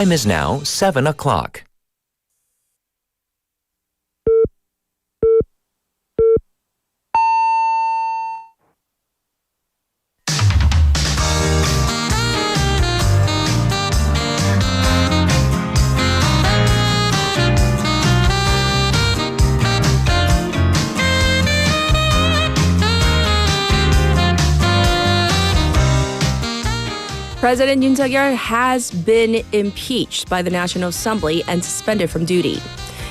Time is now 7 o'clock. President Yoon Suk-yeol has been impeached by the National Assembly and suspended from duty.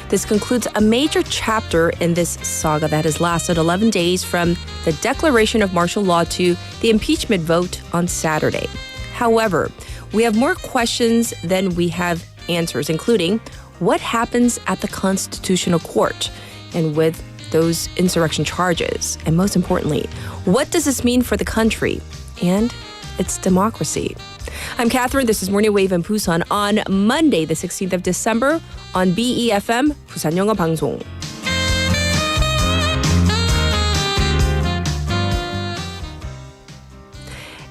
This concludes a major chapter in this saga that has lasted 11 days from the declaration of martial law to the impeachment vote on Saturday. However, we have more questions than we have answers, including what happens at the Constitutional Court and with those insurrection charges. And most importantly, what does this mean for the country and its democracy? I'm Catherine. This is Morning Wave in Busan on Monday, the 16th of December on BEFM, 부산영어방송.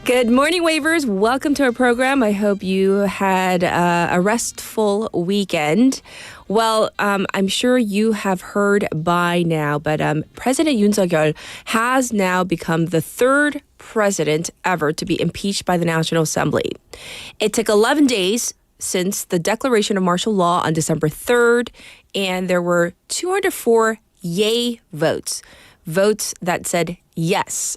Good morning, Wavers. Welcome to our program. I hope you had a restful weekend. Well, I'm sure you have heard by now, but President Yoon Suk-yeol has now become the third president ever to be impeached by the National Assembly. It took 11 days since the declaration of martial law on December 3rd, and there were 204 yay votes that said yes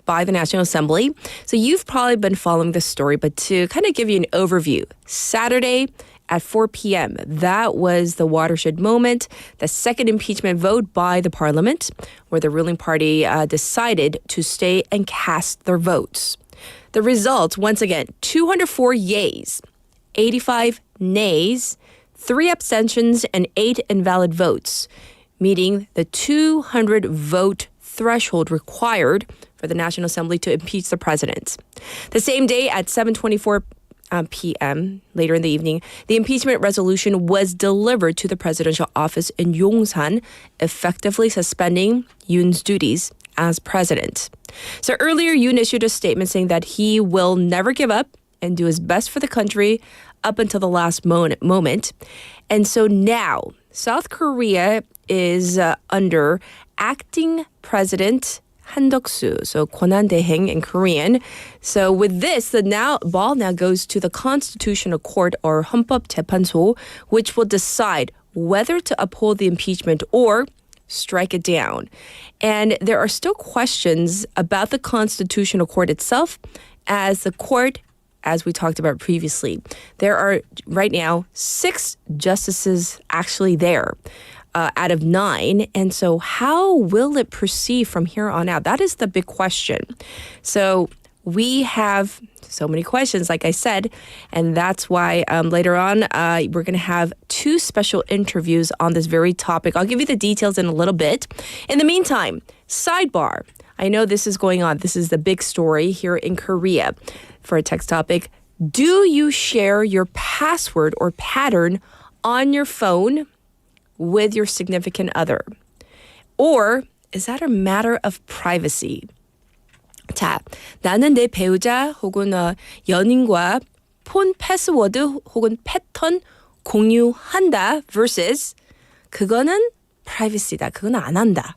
by the National Assembly. So you've probably been following this story, but to kind of give you an overview, Saturday at 4 p.m., that was the watershed moment, the second impeachment vote by the parliament, where the ruling party decided to stay and cast their votes. The results, once again, 204 yeas, 85 nays, 3 abstentions, and 8 invalid votes, meeting the 200 vote threshold required for the National Assembly to impeach the president. The same day at 7:24 p.m., later in the evening, the impeachment resolution was delivered to the presidential office in Yongsan, effectively suspending Yoon's duties as president. So earlier, Yoon issued a statement saying that he will never give up and do his best for the country up until the last moment. And so now, South Korea is under acting president Han Duck-soo, so 권한대행 in Korean. So with this, the ball now goes to the Constitutional Court or 헌법재판소, which will decide whether to uphold the impeachment or strike it down. And there are still questions about the Constitutional Court itself, as the court, as we talked about previously, there are right now 6 justices actually there. Out of 9. And so how will it proceed from here on out? That is the big question. So we have so many questions, like I said, and that's why later on we're going to have 2 special interviews on this very topic. I'll give you the details in a little bit. In the meantime, sidebar. I know this is going on. This is the big story here in Korea for a text topic. Do you share your password or pattern on your phone with your significant other? Or is that a matter of privacy? 자, 나는 내 배우자 혹은 연인과 폰 패스워드 혹은 패턴 공유한다 versus 그거는 privacy다. 그건 안 한다.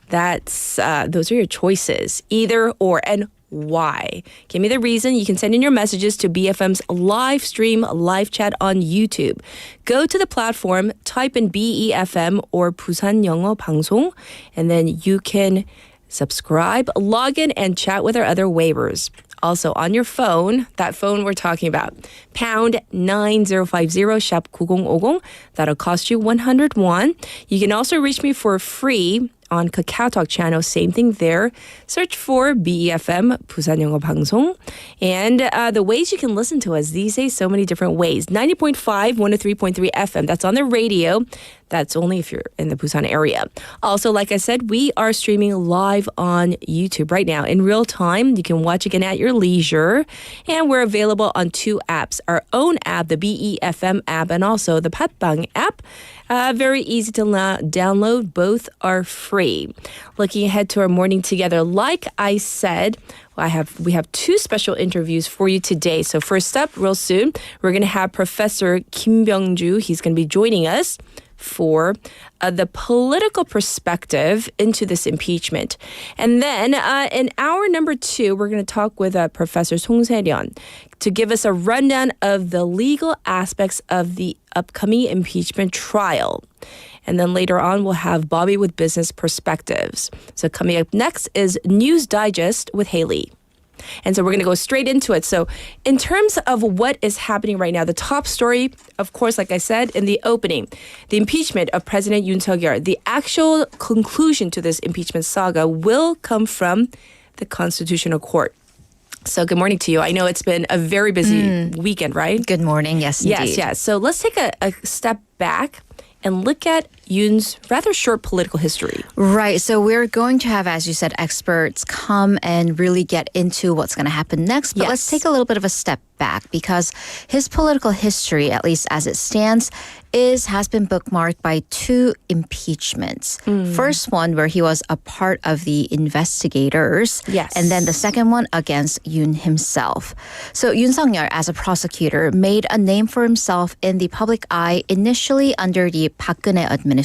Those are your choices. Either or, and why? Give me the reason. You can send in your messages to BFM's live stream, live chat on YouTube. Go to the platform, type in BEFM or 부산영어방송, and then you can subscribe, log in, and chat with our other waivers. Also on your phone, that phone we're talking about, pound 9050 샵 9050. That'll cost you 100 won. You can also reach me for free on KakaoTalk channel. Same thing there. Search for BEFM, 부산영어방송. And the ways you can listen to us these days, so many different ways. 90.5, 103.3 FM. That's on the radio. That's only if you're in the Busan area. Also, like I said, we are streaming live on YouTube right now in real time. You can watch again at your leisure. And we're available on 2 apps. Our own app, the BEFM app, and also the Patbang app. Very easy to download. Both are free. Looking ahead to our morning together, like I said, We have two special interviews for you today. So first up, real soon, we're going to have Professor Kim Byung-ju. He's going to be joining us for the political perspective into this impeachment. And then in hour number 2, we're going to talk with Professor Song Se-ryun to give us a rundown of the legal aspects of the upcoming impeachment trial. And then later on, we'll have Bobby with business perspectives. So coming up next is News Digest with Haley. And so we're going to go straight into it. So in terms of what is happening right now, the top story, of course, like I said in the opening, the impeachment of President Yoon Suk-yeol. The actual conclusion to this impeachment saga will come from the Constitutional Court. So good morning to you. I know it's been a very busy weekend, right? Good morning. Yes, indeed. Yes. So let's take a step back and look at Yoon's rather short political history. Right. So we're going to have, as you said, experts come and really get into what's going to happen next. But let's take a little bit of a step back because his political history, at least as it stands, has been bookmarked by 2 impeachments. First one where he was a part of the investigators. Yes. And then the second one against Yoon himself. So Yoon Suk-yeol, as a prosecutor, made a name for himself in the public eye initially under the Park Geun-hye administration.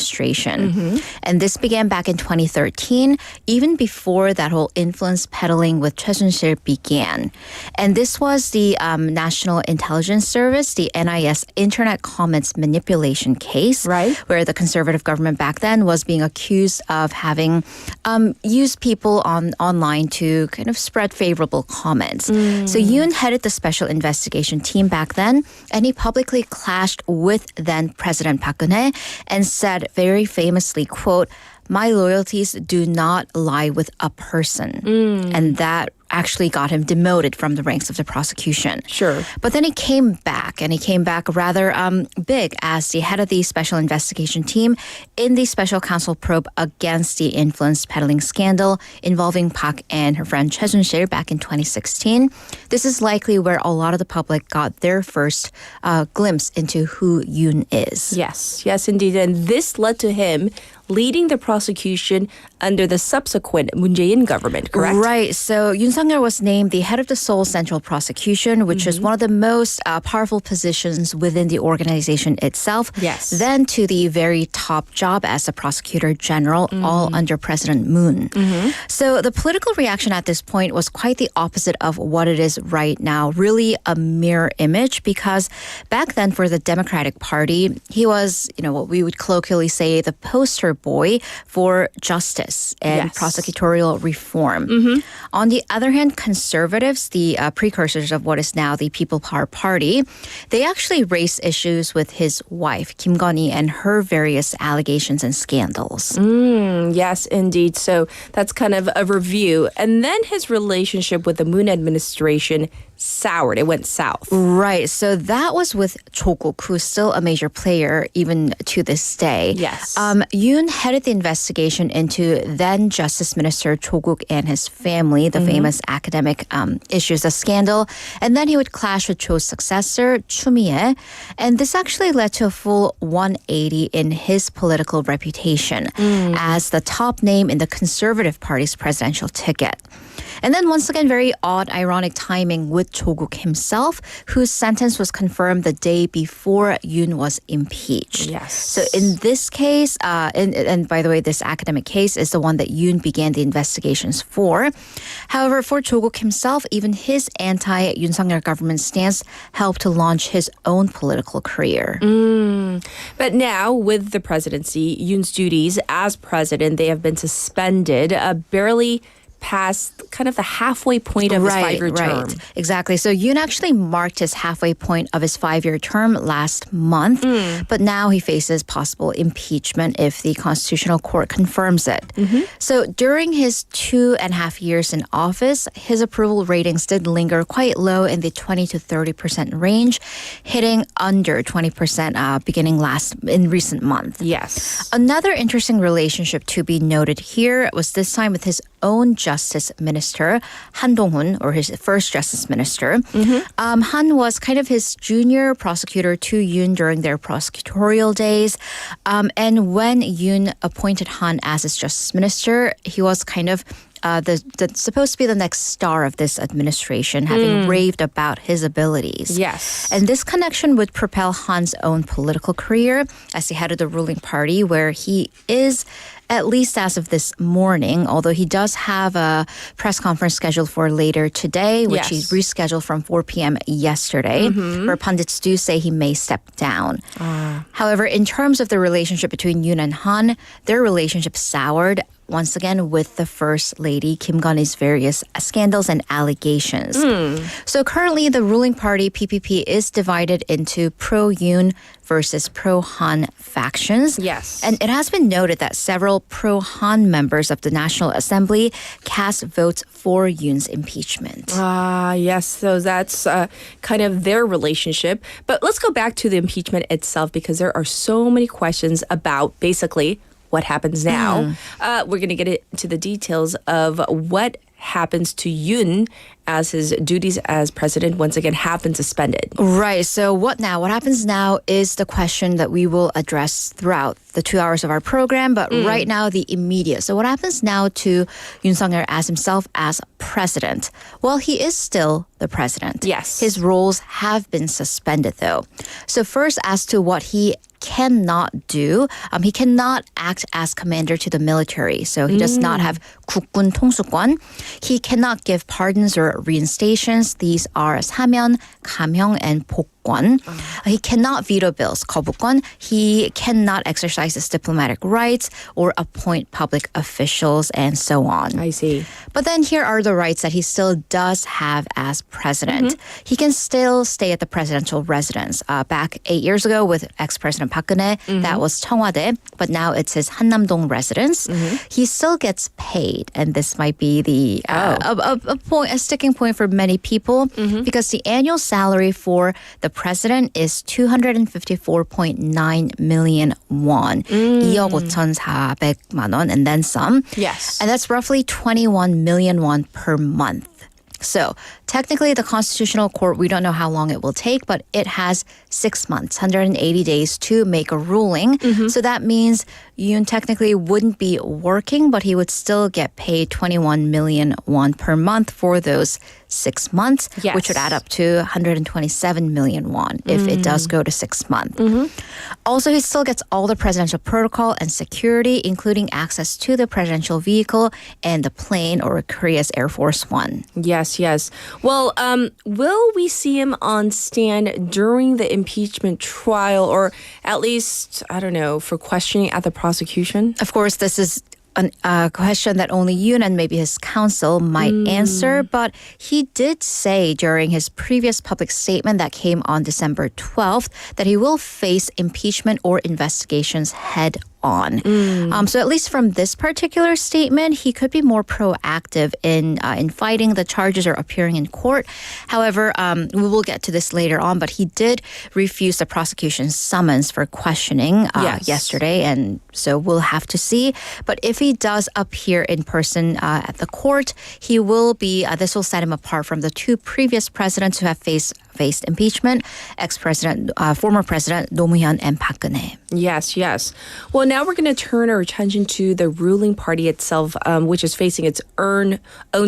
And this began back in 2013, even before that whole influence peddling with Choi Soon-sil began. And this was the National Intelligence Service, the NIS Internet Comments Manipulation case, right, where the conservative government back then was being accused of having used people online to kind of spread favorable comments. So Yoon headed the special investigation team back then, and he publicly clashed with then President Park Geun-hye and said very famously, quote, "My loyalties do not lie with a person." And that actually got him demoted from the ranks of the prosecution. Sure. But then he came back, and he came back rather big as the head of the special investigation team in the special counsel probe against the influence peddling scandal involving Park and her friend Choi Soon-sil back in 2016. This is likely where a lot of the public got their first glimpse into who Yoon is. Yes, indeed. And this led to him leading the prosecution under the subsequent Moon Jae-in government, correct? Right. So Yoon Suk-yeol was named the head of the Seoul Central Prosecution, which is one of the most powerful positions within the organization itself. Yes. Then to the very top job as the prosecutor general, all under President Moon. So the political reaction at this point was quite the opposite of what it is right now, really a mirror image, because back then for the Democratic Party, he was, what we would colloquially say the poster boy for justice and prosecutorial reform. On the other hand, conservatives, the precursors of what is now the People Power Party, they actually raised issues with his wife, Kim Gun-hee, and her various allegations and scandals. Yes, indeed. So that's kind of a review. And then his relationship with the Moon administration soured. It went south. Right. So that was with Cho Guk, who's still a major player even to this day. Yes. Yoon headed the investigation into then Justice Minister Cho Guk and his family, the famous academic issues, the scandal. And then he would clash with Cho's successor, Choo Mi-hye. And this actually led to a full 180 in his political reputation as the top name in the Conservative Party's presidential ticket. And then once again, very odd, ironic timing with Cho Guk himself, whose sentence was confirmed the day before Yoon was impeached. Yes. So in this case, and by the way, this academic case is the one that Yoon began the investigations for. However, for Cho Guk himself, even his anti-Yoon Suk-yeol government stance helped to launch his own political career. But now, with the presidency, Yoon's duties as president, they have been suspended barely past kind of the halfway point of his 5-year term. Exactly. So Yoon actually marked his halfway point of his 5-year term last month, but now he faces possible impeachment if the Constitutional Court confirms it. So during his 2.5 years in office, his approval ratings did linger quite low in the 20 to 30% range, hitting under 20% beginning in recent months. Yes. Another interesting relationship to be noted here was this time with his own Justice Minister, Han Dong-hun, or his first Justice Minister. Han was kind of his junior prosecutor to Yoon during their prosecutorial days. And when Yoon appointed Han as his Justice Minister, he was kind of supposed to be the next star of this administration, having raved about his abilities. Yes. And this connection would propel Han's own political career as the head of the ruling party, where he is, at least as of this morning, although he does have a press conference scheduled for later today, which he rescheduled from 4 p.m. yesterday, where pundits do say he may step down. However, in terms of the relationship between Yoon and Han, their relationship soured once again with the First Lady Kim Gun-hee's various scandals and allegations. So currently the ruling party PPP is divided into pro-Yoon versus pro-Han factions. Yes. And it has been noted that several pro-Han members of the National Assembly cast votes for Yoon's impeachment. Yes, so that's kind of their relationship. But let's go back to the impeachment itself because there are so many questions about basically what happens now. We're going to get into the details of what happens to Yoon as his duties as president once again have been suspended. Right. So what now? What happens now is the question that we will address throughout the 2 hours of our program. But right now, the immediate. So what happens now to Yoon Sung-yeol as himself as president? Well, he is still the president. Yes. His roles have been suspended, though. So first, as to what he cannot do. He cannot act as commander to the military. So he does not have 국군 통수권. He cannot give pardons or reinstations. These are 사면, 감형, and 복권. He cannot veto bills, 거부권. He cannot exercise his diplomatic rights or appoint public officials and so on. I see. But then here are the rights that he still does have as president. He can still stay at the presidential residence. Back 8 years ago with ex-President Park Geun-hye, that was 청와대, but now it's his 한남동 residence. He still gets paid, and this might be the a sticking point for many people because the annual salary for the president is 254.9 million won, 2억 5,400만 원, and then some. Yes. And that's roughly 21 million won per month. So technically, the Constitutional Court, we don't know how long it will take, but it has 6 months, 180 days to make a ruling. So that means Yoon technically wouldn't be working, but he would still get paid 21 million won per month for those 6 months, which would add up to 127 million won if it does go to 6 months. Also, he still gets all the presidential protocol and security, including access to the presidential vehicle and the plane or Korea's Air Force One. Yes, yes. Well, will we see him on stand during the impeachment trial or at least, I don't know, for questioning at the prosecution? Of course, this is a question that only Yoon and maybe his counsel might answer, but he did say during his previous public statement that came on December 12th that he will face impeachment or investigations head on. So at least from this particular statement, he could be more proactive in fighting the charges or appearing in court. However, we will get to this later on, but he did refuse the prosecution's summons for questioning yesterday, and so we'll have to see. But if he does appear in person at the court, he will be, this will set him apart from the two previous presidents who have faced impeachment, former President Roh Moo-hyun and Park Geun-hye. Yes, yes. Well, now we're going to turn our attention to the ruling party itself, which is facing its own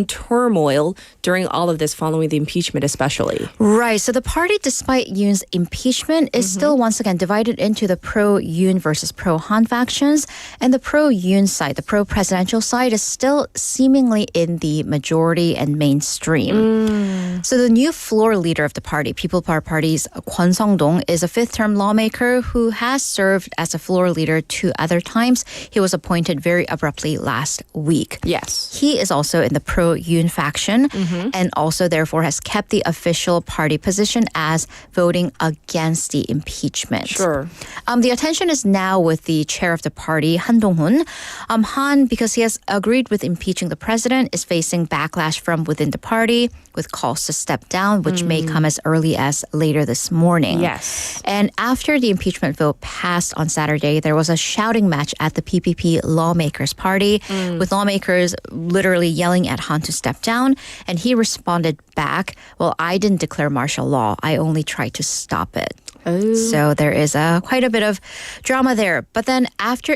turmoil during all of this following the impeachment especially. Right. So the party, despite Yoon's impeachment, is still once again divided into the pro-Yoon versus pro-Han factions. And the pro-Yoon side, the pro-presidential side, is still seemingly in the majority and mainstream. So the new floor leader of the party, People Power Party's Kwon Sung-dong, is a fifth-term lawmaker who has served as a floor leader 2 other times. He was appointed very abruptly last week. Yes. He is also in the pro-Yoon faction and also therefore has kept the official party position as voting against the impeachment. Sure. The attention is now with the chair of the party, Han Dong-hun. Han, because he has agreed with impeaching the president, is facing backlash from within the party with calls to step down, which may come as early as later this morning. Yes. And after the impeachment vote passed on Saturday, there was a shouting match at the PPP lawmakers party with lawmakers literally yelling at Han to step down. And he responded back, well, I didn't declare martial law. I only tried to stop it. So there is quite a bit of drama there. But then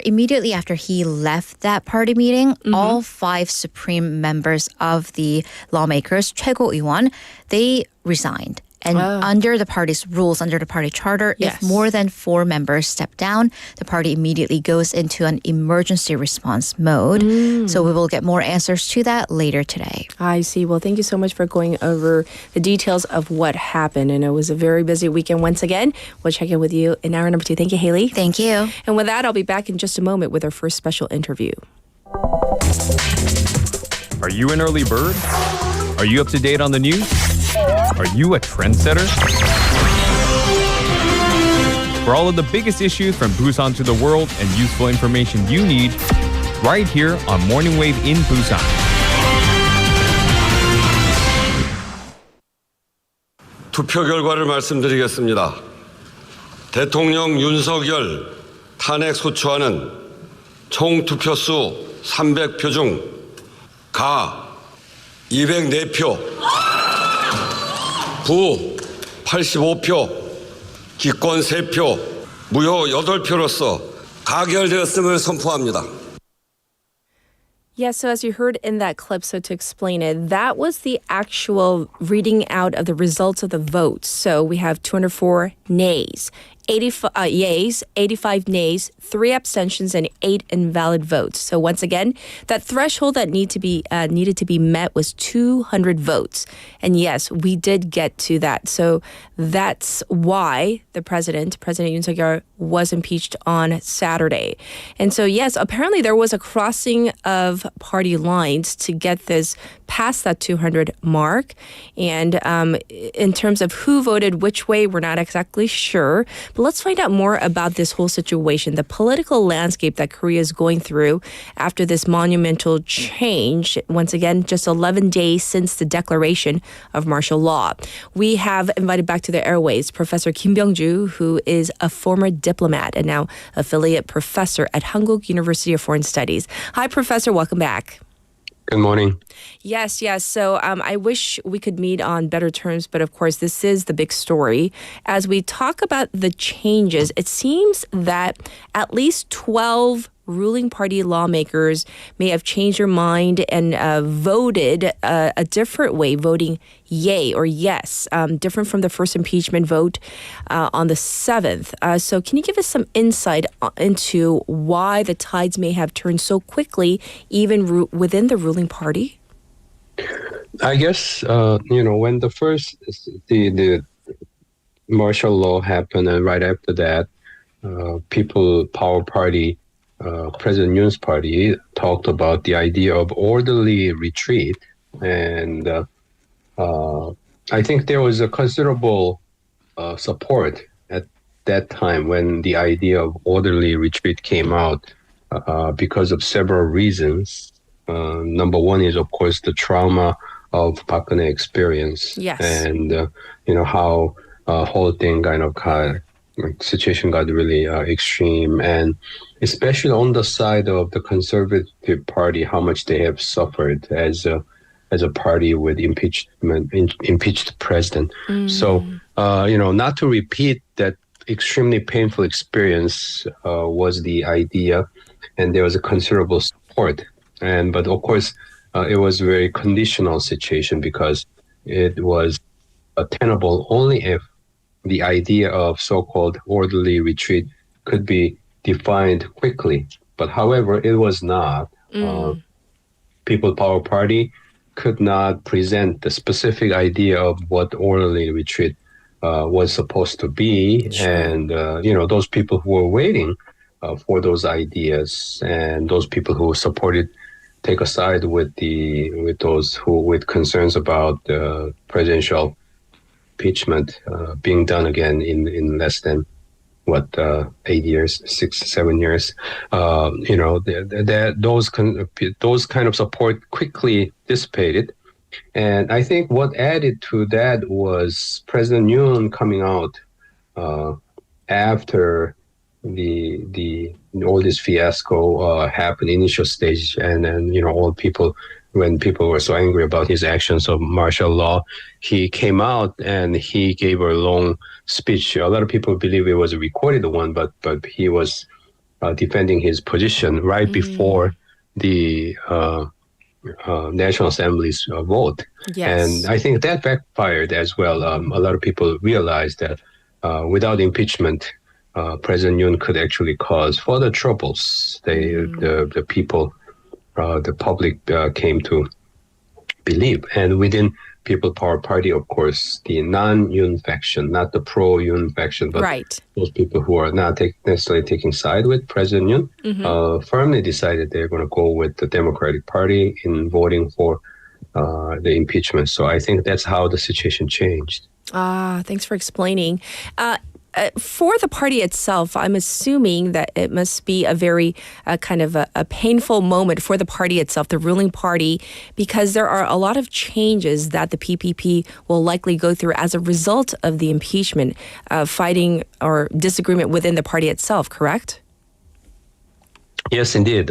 immediately after he left that party meeting, all 5 supreme members of the lawmakers, 최고위원, they resigned. And under the party's rules, under the party charter, if more than 4 members step down, the party immediately goes into an emergency response mode. So we will get more answers to that later today. I see. Well, thank you so much for going over the details of what happened. And it was a very busy weekend once again. We'll check in with you in hour number 2. Thank you, Haley. Thank you. And with that, I'll be back in just a moment with our first special interview. Are you an early bird? Are you up to date on the news? Are you a trendsetter? For all of the biggest issues from Busan to the world and useful information you need, right here on Morning Wave in Busan. 투표 결과를 말씀드리겠습니다. 대통령 윤석열 탄핵 소추안은 총 투표수 300표 중 가 204표, 부 85표, 기권 3표, 무효 8표로서 가결되었음을 선포합니다. Yeah, so as you heard in that clip, so to explain it, that was the actual reading out of the results of the votes. So we have 204 nays, 85 yeas, 85 nays, 3 abstentions, and 8 invalid votes. So once again, that threshold that needed to be met was 200 votes. And yes, we did get to that. So that's why the President Yoon Suk-yeol, was impeached on Saturday. And so yes, apparently there was a crossing of party lines to get this past that 200 mark. And in terms of who voted which way, we're not exactly sure. But let's find out more about this whole situation, the political landscape that Korea is going through after this monumental change. Once again, just 11 days since the declaration of martial law. We have invited back to the airways Professor Kim Byung-ju, who is a former diplomat and now affiliate professor at Hankuk University of Foreign Studies. Hi, Professor. Welcome back. Good morning. Yes. So I wish we could meet on better terms, but of course, this is the big story. As we talk about the changes, it seems that at least 12 ruling party lawmakers may have changed their mind and voted a different way, voting yay or yes, different from the first impeachment vote on the 7th. So can you give us some insight into why the tides may have turned so quickly, even within the ruling party? I guess, when the martial law happened and right after that, People Power Party, President Yoon's party talked about the idea of orderly retreat. And I think there was a considerable support at that time when the idea of orderly retreat came out because of several reasons. Number one is, of course, the trauma of Park Geun-hye experience. Yes. And, how whole thing situation got really extreme, and especially on the side of the Conservative Party, how much they have suffered as a party with impeached president. So, not to repeat that extremely painful experience was the idea, and there was a considerable support. But of course, it was a very conditional situation because it was tenable only if the idea of so-called orderly retreat could be defined quickly. But however, it was not. People Power Party could not present the specific idea of what orderly retreat was supposed to be. Sure. And, those people who were waiting for those ideas and those people who supported take a side with those who with concerns about the presidential impeachment being done again in less than 8 years, 6-7 years. Those kind of support quickly dissipated, and I think what added to that was President Yoon coming out after the all this fiasco happened, initial stage, and then all people when people were so angry about his actions of martial law, he came out and he gave a long speech. A lot of people believe it was a recorded one, but he was defending his position right before the National Assembly's vote. Yes. And I think that backfired as well. A lot of people realized that without impeachment, President Yoon could actually cause further troubles. The people, the public came to believe. And within People Power Party, of course, the non-Yoon faction, not the pro-Yoon faction, but those people who are not necessarily taking side with President Yoon, firmly decided they're going to go with the Democratic Party in voting for the impeachment. So I think that's how the situation changed. Thanks for explaining. For the party itself, I'm assuming that it must be a very kind of a painful moment for the party itself, the ruling party, because there are a lot of changes that the PPP will likely go through as a result of the impeachment, fighting or disagreement within the party itself, correct? Yes, indeed.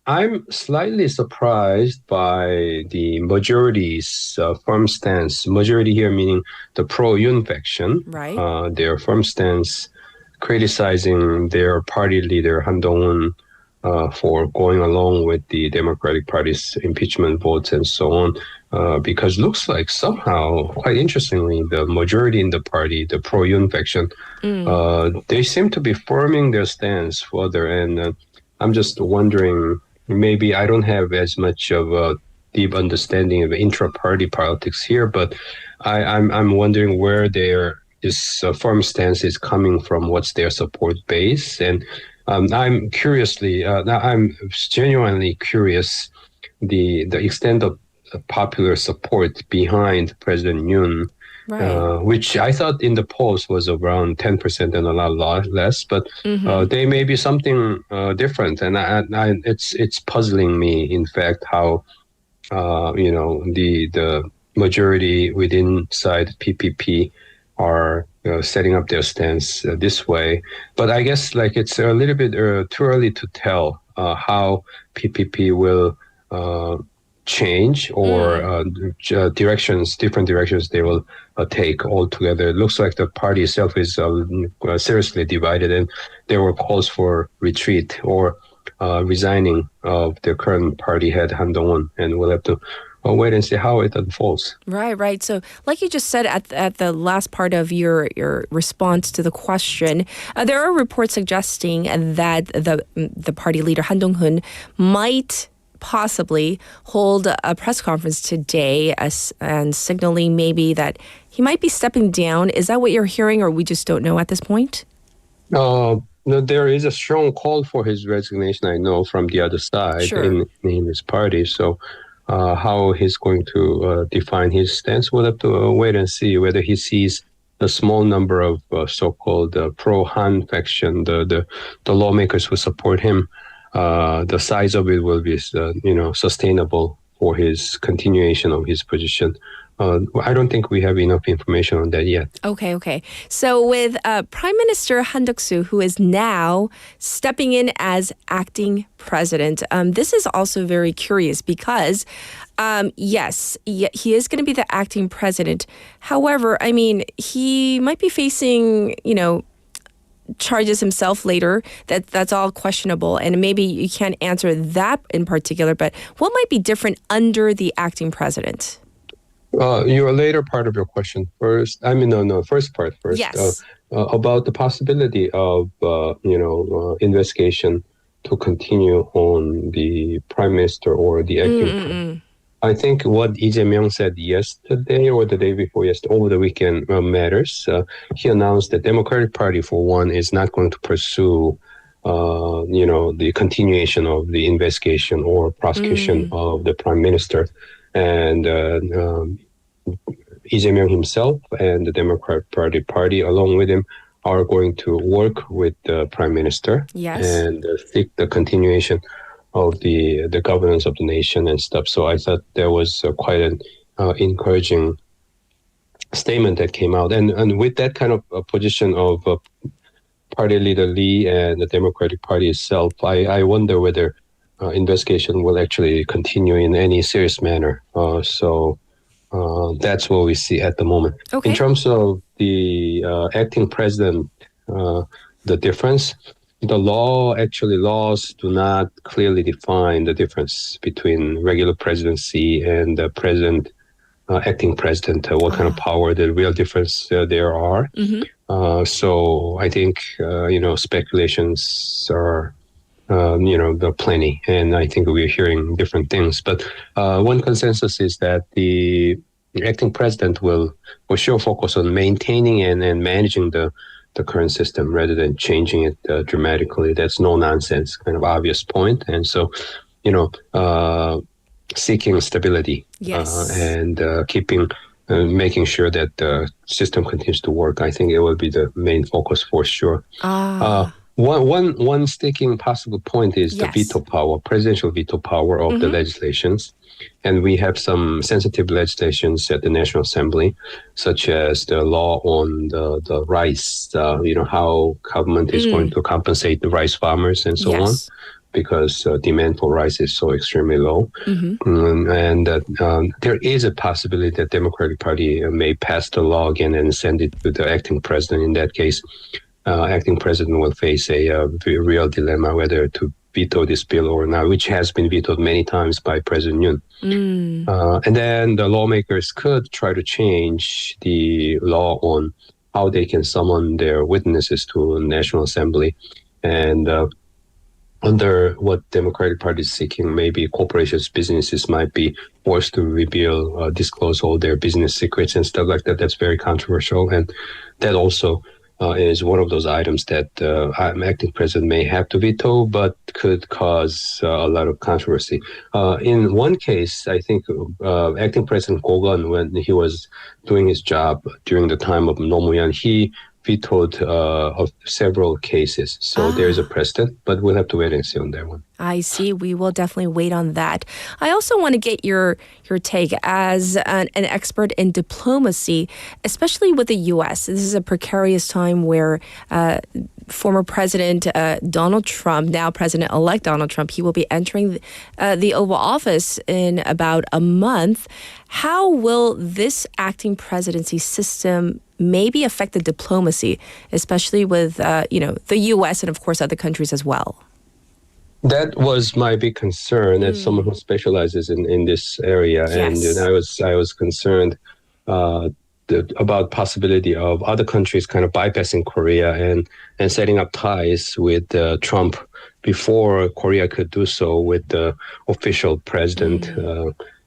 I'm slightly surprised by the majority's firm stance. Majority here meaning the pro-Yoon faction. Right. Their firm stance criticizing their party leader, Han Dong-un, for going along with the Democratic Party's impeachment votes and so on. Because looks like somehow, quite interestingly, the majority in the party, the pro-Yoon faction, they seem to be firming their stance further. And I'm just wondering, maybe I don't have as much of a deep understanding of intra-party politics here, but I'm wondering where this firm stance is coming from. What's their support base? And I'm genuinely curious the extent of popular support behind President Yoon. Right. Which I thought in the polls was around 10% and a lot less, but they may be something different, and it's puzzling me. In fact, how the majority inside PPP are setting up their stance this way. But I guess it's a little bit too early to tell how PPP will change or different directions they will take altogether. It looks like the party itself is seriously divided, and there were calls for retreat or resigning of the current party head, Han Dong-un, and we'll have to wait and see how it unfolds. Right. So like you just said at the last part of your response to the question, there are reports suggesting that the party leader, Han Dong-un, might possibly hold a press conference today and signaling maybe that he might be stepping down. Is that what you're hearing, or we just don't know at this point? No, there is a strong call for his resignation, I know, from the other side in his party. So how he's going to define his stance, we'll have to wait and see whether he sees the small number of so-called pro-Han faction, the lawmakers who support him. The size of it will be, sustainable for his continuation of his position. I don't think we have enough information on that yet. Okay. So with Prime Minister Han Duck-soo, who is now stepping in as acting president, this is also very curious because, yes, he is going to be the acting president. However, I mean, he might be facing, charges himself later. That's all questionable, and maybe you can't answer that in particular, but what might be different under the acting president? Your later part of your question first. First part first. Yes. About the possibility of investigation to continue on the prime minister or the acting president. I think what Lee Jae-myung said yesterday or the day before yesterday, over the weekend, matters. He announced that Democratic Party, for one, is not going to pursue, the continuation of the investigation or prosecution of the prime minister. And Lee Jae-myung himself and the Democratic Party, along with him, are going to work with the prime minister and seek the continuation of the governance of the nation and stuff. So I thought there was quite an encouraging statement that came out. And with that kind of position of party leader Lee and the Democratic Party itself, I wonder whether investigation will actually continue in any serious manner. So that's what we see at the moment. Okay. In terms of the acting president, the difference, laws do not clearly define the difference between regular presidency and the president, acting president, what kind of power, the real difference there are. So I think, speculations are, there are plenty, and I think we're hearing different things. But one consensus is that the acting president will for sure focus on maintaining and managing the current system rather than changing it dramatically. That's no nonsense, kind of obvious point. And so, seeking stability and making sure that the system continues to work. I think it will be the main focus for sure. One sticking possible point is the veto power, presidential veto power of the legislations. And we have some sensitive legislations at the National Assembly, such as the law on the rice, how government is going to compensate the rice farmers and so on, because demand for rice is so extremely low. And there is a possibility that Democratic Party may pass the law again and send it to the acting president. In that case, acting president will face a real dilemma whether to veto this bill or not, which has been vetoed many times by President Yoon. And then the lawmakers could try to change the law on how they can summon their witnesses to National Assembly. And under what Democratic Party is seeking, maybe corporations, businesses might be forced to disclose all their business secrets and stuff like that. That's very controversial. And that also is one of those items that acting president may have to veto, but could cause a lot of controversy. In one case, I think acting president Go-gun, when he was doing his job during the time of Roh Moo-hyun, he vetoed of several cases. So there is a precedent, but we'll have to wait and see on that one. I see. We will definitely wait on that. I also want to get your take as an expert in diplomacy, especially with the U.S. This is a precarious time where former President Donald Trump, now President-elect Donald Trump, he will be entering the Oval Office in about a month. How will this acting presidency system maybe affect the diplomacy, especially with the U.S. and, of course, other countries as well? That was my big concern as someone who specializes in this area. Yes. And I was concerned about possibility of other countries kind of bypassing Korea and setting up ties with Trump before Korea could do so with the official president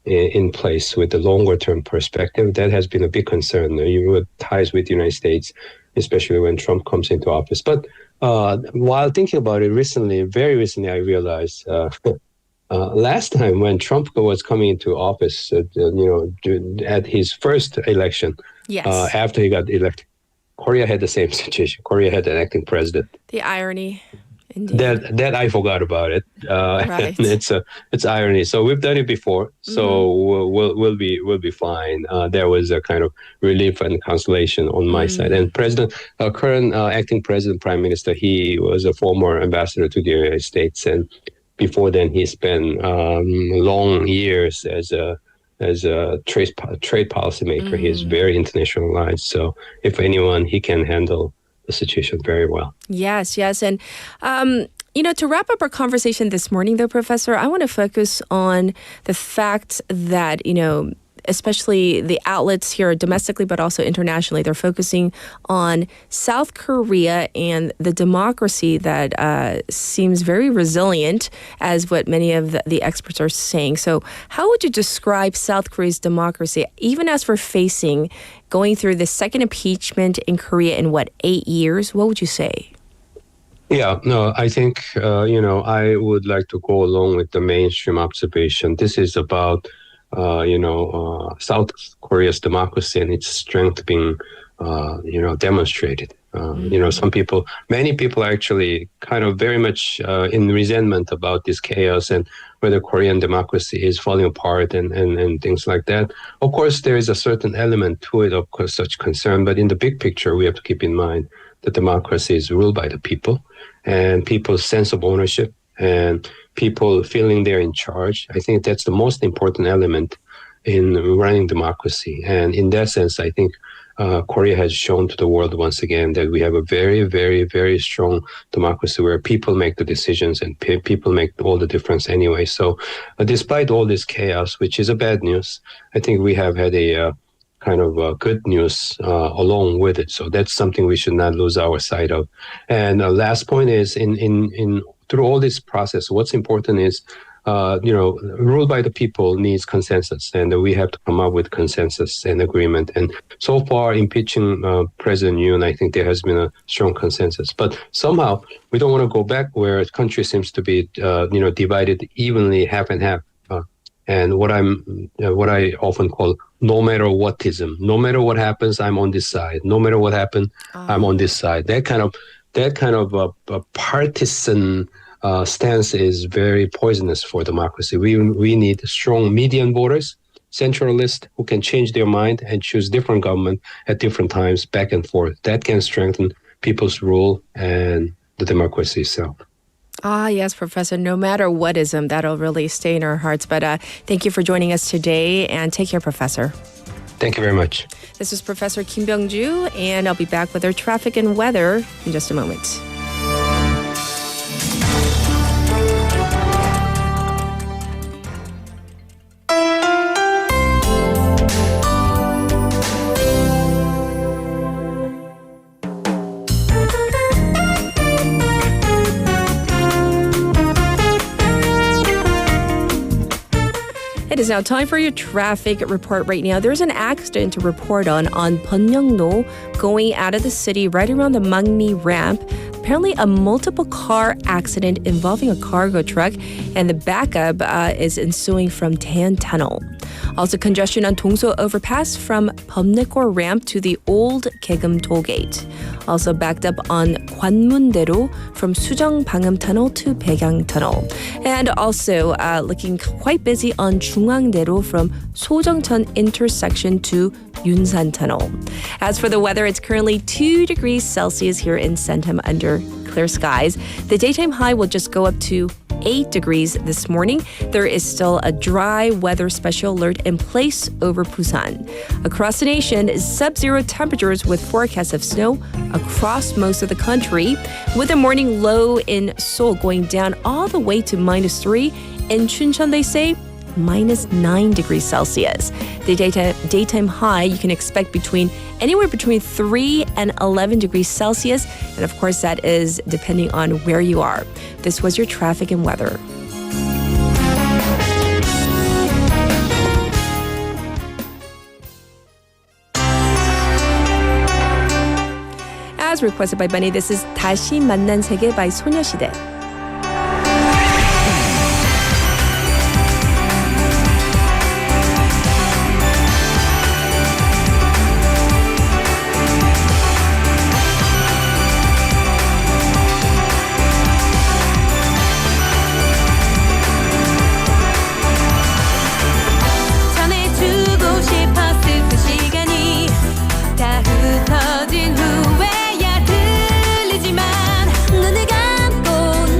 in place with the longer term perspective. That has been a big concern. You ties with the United States, especially when Trump comes into office. But while thinking about it very recently, I realized last time when Trump was coming into office, at his first election, after he got elected, Korea had the same situation. Korea had an acting president. The irony. Indeed. That I forgot about it. Right. It's irony. So we've done it before. So we'll be fine. There was a kind of relief and consolation on my side. And current acting president, prime minister, he was a former ambassador to the United States, and before then he spent long years as a trade policymaker. He is very internationalized. So if anyone, he can handle the situation very well. Yes. And, to wrap up our conversation this morning, though, Professor, I want to focus on the fact that, especially the outlets here domestically, but also internationally, they're focusing on South Korea and the democracy that seems very resilient, as what many of the experts are saying. So how would you describe South Korea's democracy, even as we're going through the second impeachment in Korea in 8 years? What would you say? Yeah, no, I think, I would like to go along with the mainstream observation. This is about South Korea's democracy and its strength being, demonstrated. Many people are actually kind of very much in resentment about this chaos and whether Korean democracy is falling apart and things like that. Of course, there is a certain element to it, of course, such concern. But in the big picture, we have to keep in mind that democracy is ruled by the people and people's sense of ownership and people feeling they're in charge. I think that's the most important element in running democracy. And in that sense, I think Korea has shown to the world once again that we have a very, very, very strong democracy where people make the decisions and people make all the difference anyway. So despite all this chaos, which is a bad news, I think we have had a kind of good news along with it. So that's something we should not lose our sight of. And last point is in through all this process, what's important is rule by the people needs consensus, and we have to come up with consensus and agreement. And so far, impeaching President Yoon, I think there has been a strong consensus. But somehow, we don't want to go back where the country seems to be, divided evenly, half and half. And what I often call no matter whatism. No matter what happens, I'm on this side. No matter what happens, I'm on this side. That kind of partisan stance is very poisonous for democracy. We need strong median voters, centralists who can change their mind and choose different government at different times, back and forth. That can strengthen people's rule and the democracy itself. Ah, yes, Professor. No matter whatism, that'll really stay in our hearts. But thank you for joining us today, and take care, Professor. Thank you very much. This is Professor Kim Byung-ju, and I'll be back with our traffic and weather in just a moment. It is now time for your traffic report right now. There's an accident to report on Busan going out of the city right around the Mangmi ramp. Apparently a multiple car accident involving a cargo truck, and the backup is ensuing from Tan Tunnel. Also congestion on Dongso overpass from Pyeongnekor ramp to the old Gaegeum tollgate. Also backed up on Gwanmun-대로 from Sujong Bangam Tunnel to Baegang Tunnel. And also looking quite busy on Jungwang-대로 from Sojongcheon intersection to Yunsan Tunnel. As for the weather, it's currently 2 degrees Celsius here in Sentam under clear skies. The daytime high will just go up to 8 degrees this morning. There is still a dry weather special alert in place over Busan. Across the nation, sub-zero temperatures with forecasts of snow across most of the country, with a morning low in Seoul going down all the way to -3. In Chuncheon, they say, -9 degrees Celsius. The daytime high you can expect anywhere between 3 and 11 degrees Celsius. And of course, that is depending on where you are. This was your traffic and weather. As requested by Bunny, this is 다시 만난 세계 by 소녀시대. 흩어진 후에야 들리지만 눈을 감고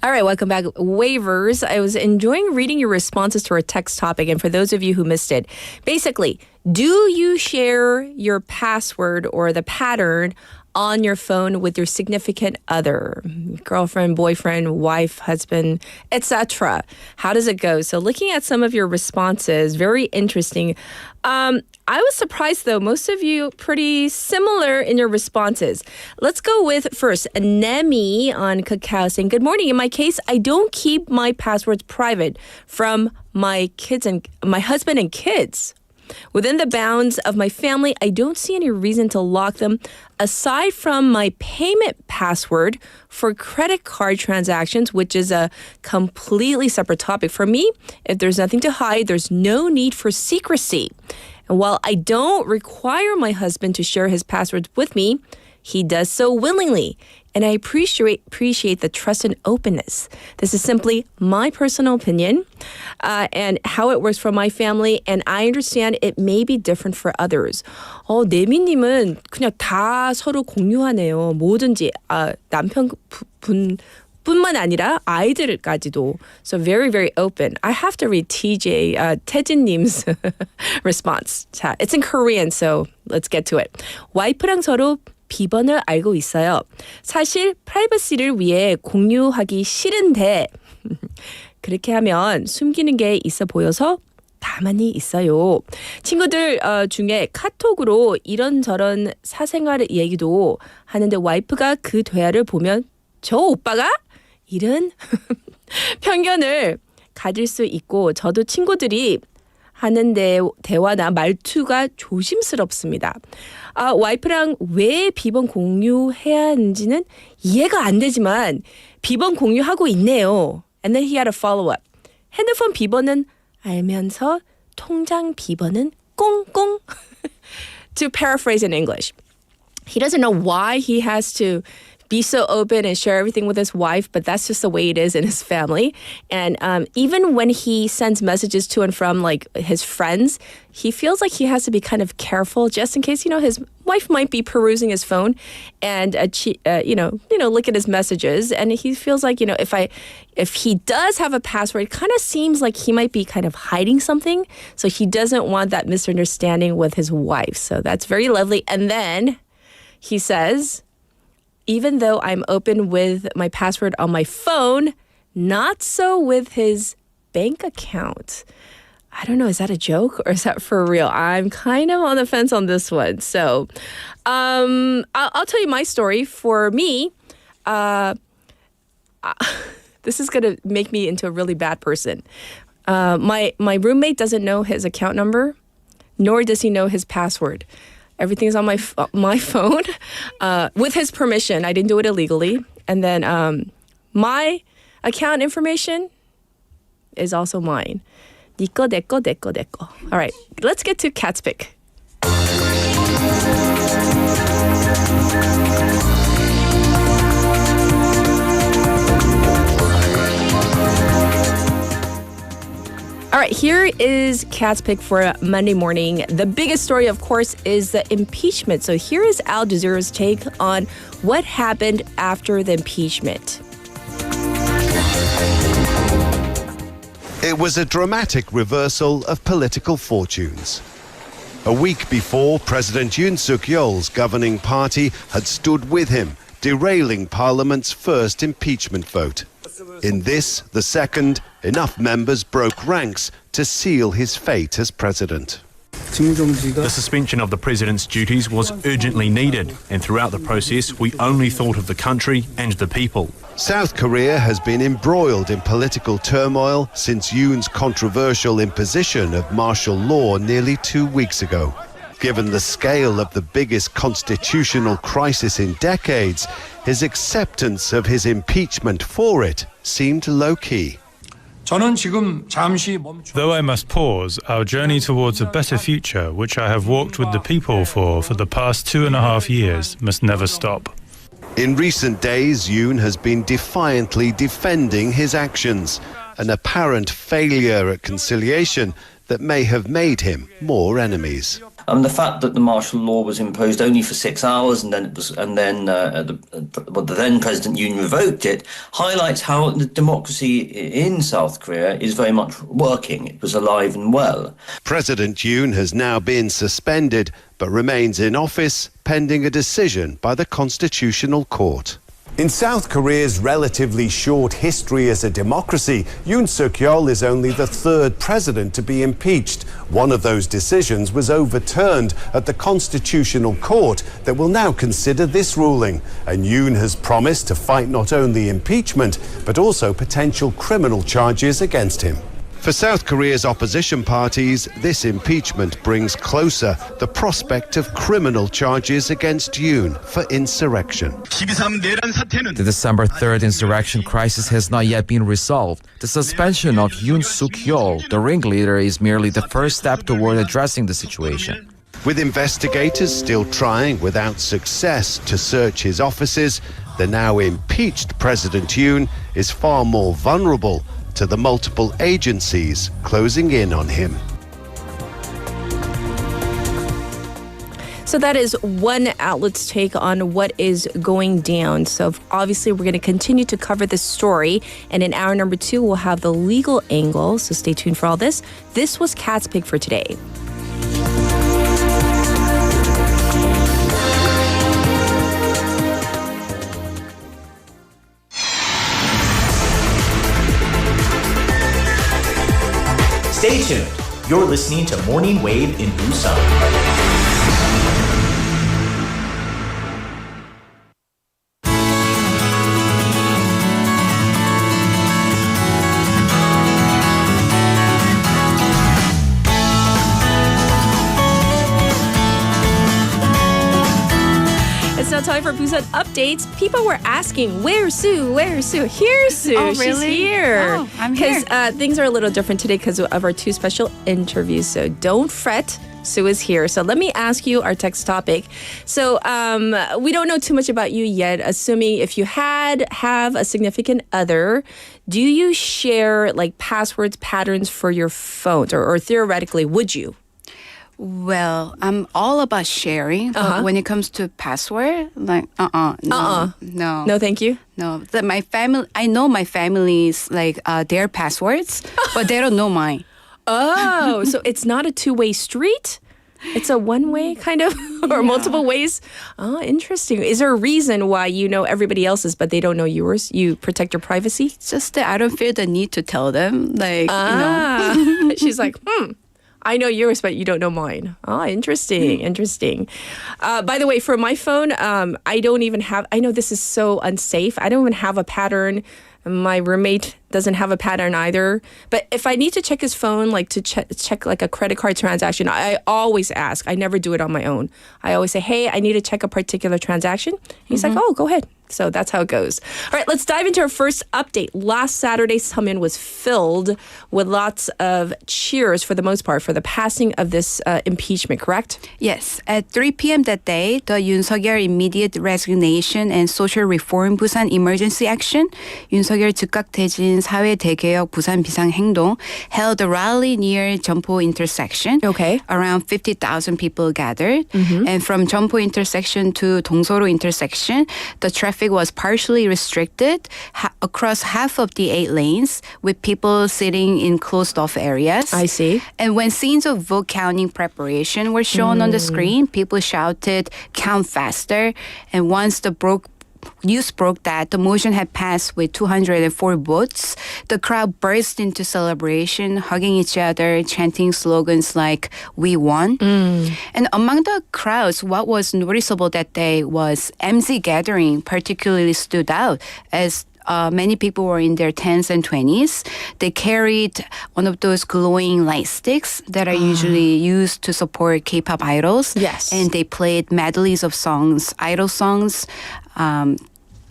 All right, welcome back, Wavers. I was enjoying reading your responses to our text topic, and for those of you who missed it, basically, do you share your password or the pattern on your phone with your significant other, girlfriend, boyfriend, wife, husband, etc.? How does it go? So looking at some of your responses, very interesting. I was surprised, though. Most of you pretty similar in your responses. Let's go with first, Nemi on Kakao saying, good morning. In my case, I don't keep my passwords private from my kids and my husband and kids. Within the bounds of my family, I don't see any reason to lock them aside from my payment password for credit card transactions, which is a completely separate topic. For me, if there's nothing to hide, there's no need for secrecy. And while I don't require my husband to share his passwords with me, he does so willingly. And I appreciate the trust and openness. This is simply my personal opinion and how it works for my family. And I understand it may be different for others. 네미님은 그냥 다 서로 공유하네요. 뭐든지 남편분 뿐만 아니라 아이들까지도. So very, very open. I have to read 태진님's response. 자, it's in Korean, so let's get to it. 와이프랑 서로 비번을 알고 있어요. 사실 프라이버시를 위해 공유하기 싫은데 그렇게 하면 숨기는 게 있어 보여서 가만히 있어요. 친구들 중에 카톡으로 이런저런 사생활 얘기도 하는데 와이프가 그 대화를 보면 저 오빠가? 이런 편견을 가질 수 있고 저도 친구들이 하는 대화나 말투가 조심스럽습니다. 와이프랑 왜 비번 공유해야 하는지는 이해가 안 되지만 비번 공유하고 있네요. And then he had a follow-up. 핸드폰 비번은 알면서 통장 비번은 꽁꽁. To paraphrase in English. He doesn't know why he has to be so open and share everything with his wife, but that's just the way it is in his family. And even when he sends messages to and from like his friends, he feels like he has to be kind of careful just in case, his wife might be perusing his phone and look at his messages. And he feels like, if he does have a password, it kind of seems like he might be kind of hiding something. So he doesn't want that misunderstanding with his wife. So that's very lovely. And then he says, even though I'm open with my password on my phone, not so with his bank account. I don't know, is that a joke or is that for real? I'm kind of on the fence on this one. So I'll tell you my story. For me, this is going to make me into a really bad person. My roommate doesn't know his account number, nor does he know his password. Everything's on my phone with his permission. I didn't do it illegally. And then my account information is also mine. 니꺼, 내꺼, 내꺼, 내꺼. All right, let's get to Cat's Pick. All right, here is Cat's Pick for Monday morning. The biggest story, of course, is the impeachment. So here is Al Jazeera's take on what happened after the impeachment. It was a dramatic reversal of political fortunes. A week before, President Yoon Suk-yeol's governing party had stood with him, derailing Parliament's first impeachment vote. In this, the second, enough members broke ranks to seal his fate as president. The suspension of the president's duties was urgently needed, and throughout the process, we only thought of the country and the people. South Korea has been embroiled in political turmoil since Yoon's controversial imposition of martial law nearly 2 weeks ago. Given the scale of the biggest constitutional crisis in decades, his acceptance of his impeachment for it seemed low-key. Though I must pause, our journey towards a better future, which I have walked with the people for the past 2.5 years, must never stop. In recent days, Yoon has been defiantly defending his actions, an apparent failure at conciliation that may have made him more enemies. The fact that the martial law was imposed only for 6 hours and then the then President Yoon revoked it highlights how the democracy in South Korea is very much working. It was alive and well. President Yoon has now been suspended but remains in office pending a decision by the Constitutional Court. In South Korea's relatively short history as a democracy, Yoon Suk-yeol is only the third president to be impeached. One of those decisions was overturned at the Constitutional Court that will now consider this ruling. And Yoon has promised to fight not only impeachment, but also potential criminal charges against him. For South Korea's opposition parties, this impeachment brings closer the prospect of criminal charges against Yoon for insurrection. The December 3rd insurrection crisis has not yet been resolved. The suspension of Yoon Suk-yeol, the ringleader, is merely the first step toward addressing the situation. With investigators still trying without success to search his offices, the now impeached President Yoon is far more vulnerable to the multiple agencies closing in on him. So that is one outlet's take on what is going down. So obviously we're going to continue to cover this story. And in hour number 2, we'll have the legal angle. So stay tuned for all this. This was Cat's Pick for today. Stay tuned. You're listening to Morning Wave in Busan. It's now time for Busan Updates. People were asking, where's Sue? Where's Sue? Here's Sue. Oh, She's really? here. Oh, I'm here. Because things are a little different today because of our 2 special interviews. So don't fret. Sue is here. So let me ask you our text topic. So we don't know too much about you yet. Assuming if you have a significant other, do you share like passwords, patterns for your phones? Or theoretically, would you? Well, I'm all about sharing, but when it comes to password, like no, no, thank you. No, my family. I know my family's like their passwords, but they don't know mine. Oh, so it's not a two-way street? It's a one-way kind of, or multiple ways? Oh, interesting. Is there a reason why you know everybody else's, but they don't know yours? You protect your privacy? It's just that I don't feel the need to tell them. Like, you know. She's like, I know yours, but you don't know mine. Oh, interesting. By the way, for my phone, I don't even have, I know this is so unsafe. I don't even have a pattern. My roommate doesn't have a pattern either. But if I need to check his phone, like to check like a credit card transaction, I always ask. I never do it on my own. I always say, hey, I need to check a particular transaction. He's like, oh, go ahead. So that's how it goes. All right, let's dive into our first update. Last Saturday, Seomin was filled with lots of cheers, for the most part, for the passing of this impeachment, correct? Yes. At 3 p.m. that day, the Yoon Suk-yeol immediate resignation and social reform Busan emergency action, Yoon Suk-yeol 즉각 퇴진 사회 대개혁 부산 비상행동, held a rally near Jeonpo intersection. Okay. Around 50,000 people gathered. And from Jeonpo intersection to Dongseoro intersection, the traffic was partially restricted across half of the 8 lanes, with people sitting in closed-off areas. I see. And when scenes of vote counting preparation were shown on the screen, people shouted, "Count faster!" And once the news broke that the motion had passed with 204 votes, the crowd burst into celebration, hugging each other, chanting slogans like, "We won." And among the crowds, what was noticeable that day was MZ gathering particularly stood out, as many people were in their 10s and 20s. They carried one of those glowing light sticks that are usually used to support K-pop idols. Yes. And they played medleys of songs, idol songs.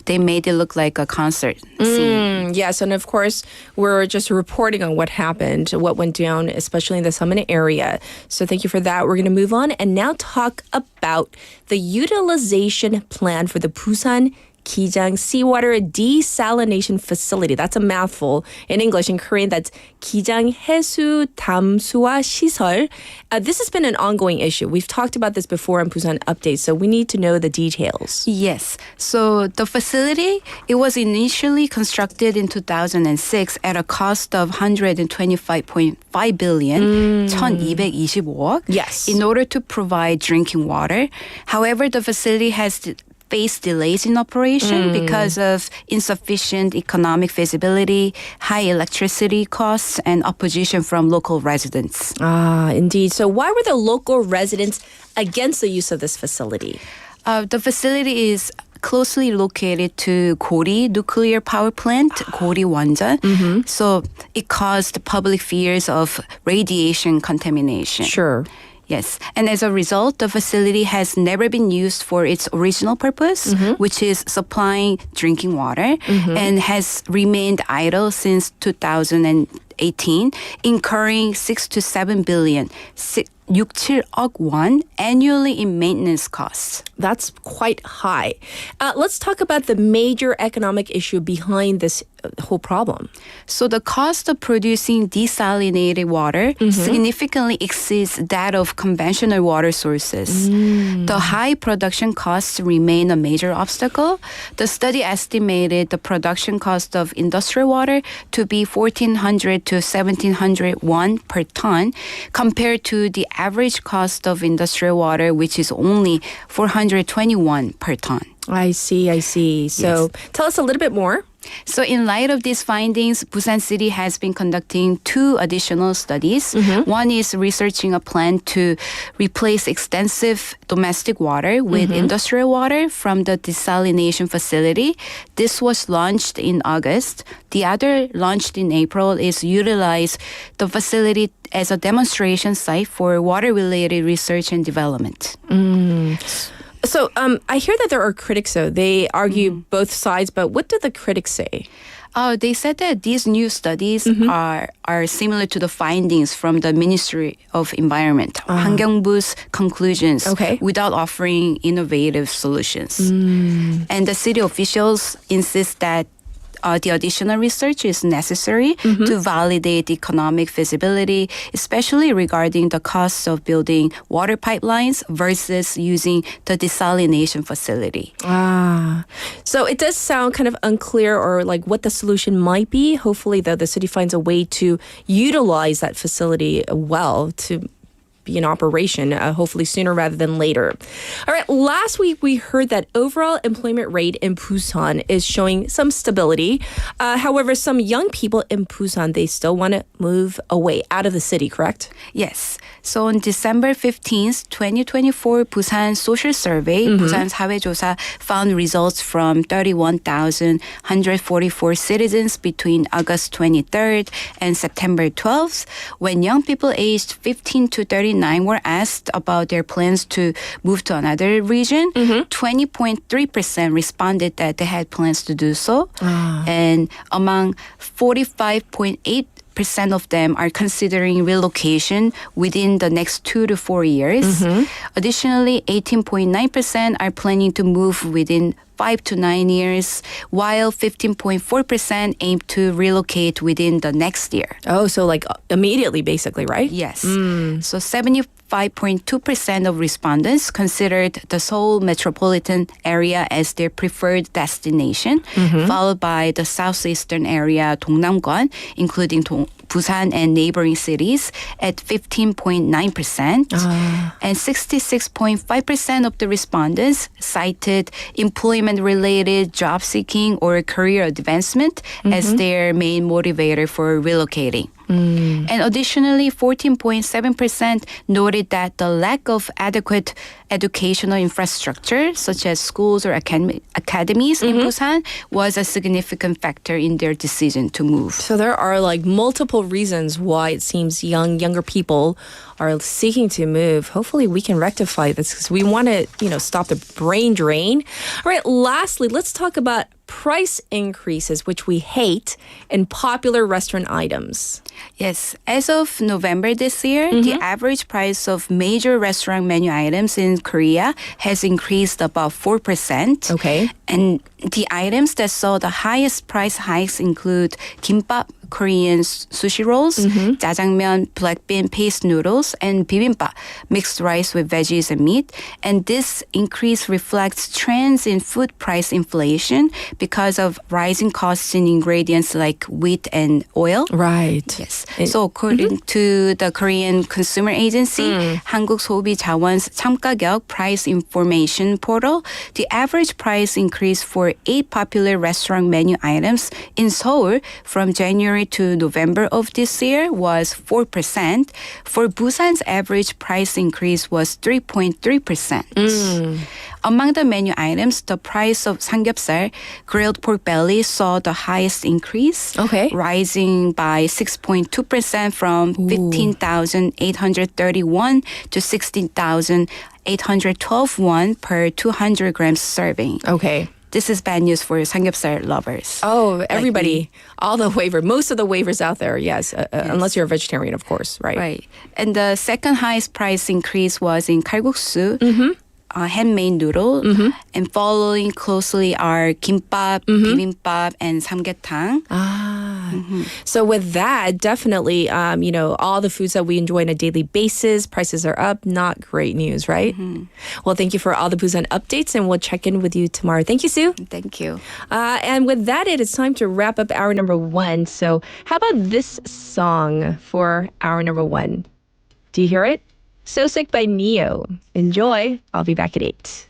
They made it look like a concert scene. Yes, and of course, we're just reporting on what happened, what went down, especially in the Seomin area. So thank you for that. We're going to move on and now talk about the utilization plan for the Busan 기장 Seawater Desalination Facility. That's a mouthful in English. In Korean, that's 기장 해수담수화시설. This has been an ongoing issue. We've talked about this before on Busan Updates, so we need to know the details. Yes. So the facility, it was initially constructed in 2006 at a cost of 125.5 billion, 1225억, Yes. in order to provide drinking water. However, the facility has faced delays in operation because of insufficient economic feasibility, high electricity costs, and opposition from local residents. Ah, indeed. So why were the local residents against the use of this facility? The facility is closely located to Gori nuclear power plant, Gori 원전. So it caused public fears of radiation contamination. Sure. Yes. And as a result, the facility has never been used for its original purpose, which is supplying drinking water, and has remained idle since 2018, incurring 6 to 7 billion, 6, 7억 won annually in maintenance costs. That's quite high. Let's talk about the major economic issue behind this whole problem. So the cost of producing desalinated water significantly exceeds that of conventional water sources. The high production costs remain a major obstacle. The study estimated the production cost of industrial water to be 1,400 to 1,700 won per ton, compared to the average cost of industrial water, which is only 421 per ton. I see. So tell us a little bit more. So in light of these findings, Busan City has been conducting 2 additional studies. One is researching a plan to replace extensive domestic water with industrial water from the desalination facility. This was launched in August. The other, launched in April, is utilize the facility as a demonstration site for water-related research and development. So I hear that there are critics, though. They argue both sides, but what do the critics say? They said that these new studies are similar to the findings from the Ministry of Environment, 환경부's conclusions, without offering innovative solutions. And the city officials insist that the additional research is necessary to validate economic feasibility, especially regarding the costs of building water pipelines versus using the desalination facility. So it does sound kind of unclear or like what the solution might be. Hopefully, though, the city finds a way to utilize that facility well to be in operation, hopefully sooner rather than later. All right, last week we heard that overall employment rate in Busan is showing some stability. However, some young people in Busan, they still want to move away out of the city, correct? Yes. So on December 15th, 2024, Busan Social Survey, Busan 사회조사, found results from 31,144 citizens between August 23rd and September 12th, when young people aged 15 to 39 were asked about their plans to move to another region. 20.3% responded that they had plans to do so. And among 45.8% of them are considering relocation within the next 2 to 4 years. Additionally, 18.9% are planning to move within 5 to 9 years, while 15.4% aim to relocate within the next year. Oh, so like immediately, basically, right? Yes. So 75.2% of respondents considered the Seoul metropolitan area as their preferred destination, followed by the southeastern area, Dongnam-gon, including Busan and neighboring cities at 15.9%. And 66.5% of the respondents cited employment-related job seeking or career advancement as their main motivator for relocating. And additionally, 14.7% noted that the lack of adequate educational infrastructure, such as schools or academies in Busan, was a significant factor in their decision to move. So there are like multiple reasons why it seems younger people are seeking to move. Hopefully we can rectify this because we want to, stop the brain drain. All right, lastly, let's talk about price increases, which we hate, in popular restaurant items. Yes, as of November this year, the average price of major restaurant menu items in Korea has increased about 4%. Okay. And the items that saw the highest price hikes include kimbap, Korean sushi rolls, jjajangmyeon, black bean paste noodles, and bibimbap, mixed rice with veggies and meat. And this increase reflects trends in food price inflation because of rising costs in ingredients like wheat and oil. Right. Yes. So according to the Korean Consumer Agency, 한국 소비자원's 참가격 price information portal, the average price increase for 8 popular restaurant menu items in Seoul from January to November of this year was 4%. For Busan's average price increase was 3.3%. Among the menu items, the price of samgyeopsal, grilled pork belly, saw the highest increase, rising by 6.2% from 15,830 won to 16,812 won per 200 grams serving. Okay. This is bad news for samgyeopsal lovers. Oh, everybody. All the most of the waivers out there, yes. Unless you're a vegetarian, of course, right? Right. And the second highest price increase was in kalguksu, handmade noodle, and following closely are kimbap, bibimbap, and samgyetang. So with that, definitely, all the foods that we enjoy on a daily basis, prices are up. Not great news, right? Well, thank you for all the Busan updates, and we'll check in with you tomorrow. Thank you, Sue. Thank you. And with that, it is time to wrap up hour number 1. So how about this song for hour number 1? Do you hear it? So Sick by Neo. Enjoy. I'll be back at 8.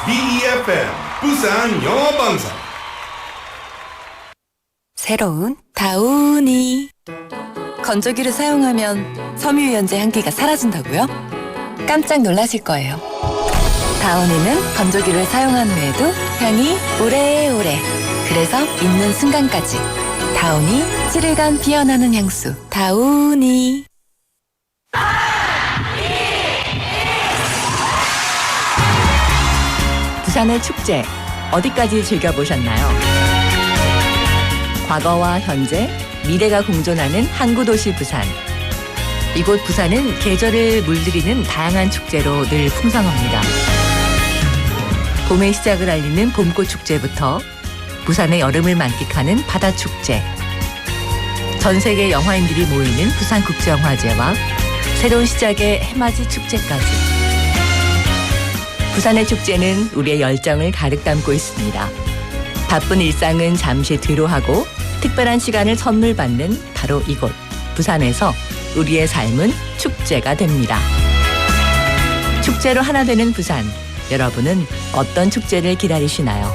BEFM 부산 영어방송 새로운 다우니. 건조기를 사용하면 섬유유연제 향기가 사라진다고요? 깜짝 놀라실 거예요. 다우니는 건조기를 사용한 후에도 향이 오래오래. 그래서 입는 순간까지. 다우니 7일간 피어나는 향수. 다우니. 부산의 축제 어디까지 즐겨보셨나요? 과거와 현재, 미래가 공존하는 항구도시 부산. 이곳 부산은 계절을 물들이는 다양한 축제로 늘 풍성합니다. 봄의 시작을 알리는 봄꽃 축제부터 부산의 여름을 만끽하는 바다축제, 전 세계 영화인들이 모이는 부산국제영화제와 새로운 시작의 해맞이 축제까지. 부산의 축제는 우리의 열정을 가득 담고 있습니다. 바쁜 일상은 잠시 뒤로하고 특별한 시간을 선물 받는 바로 이곳 부산에서 우리의 삶은 축제가 됩니다. 축제로 하나 되는 부산. 여러분은 어떤 축제를 기다리시나요?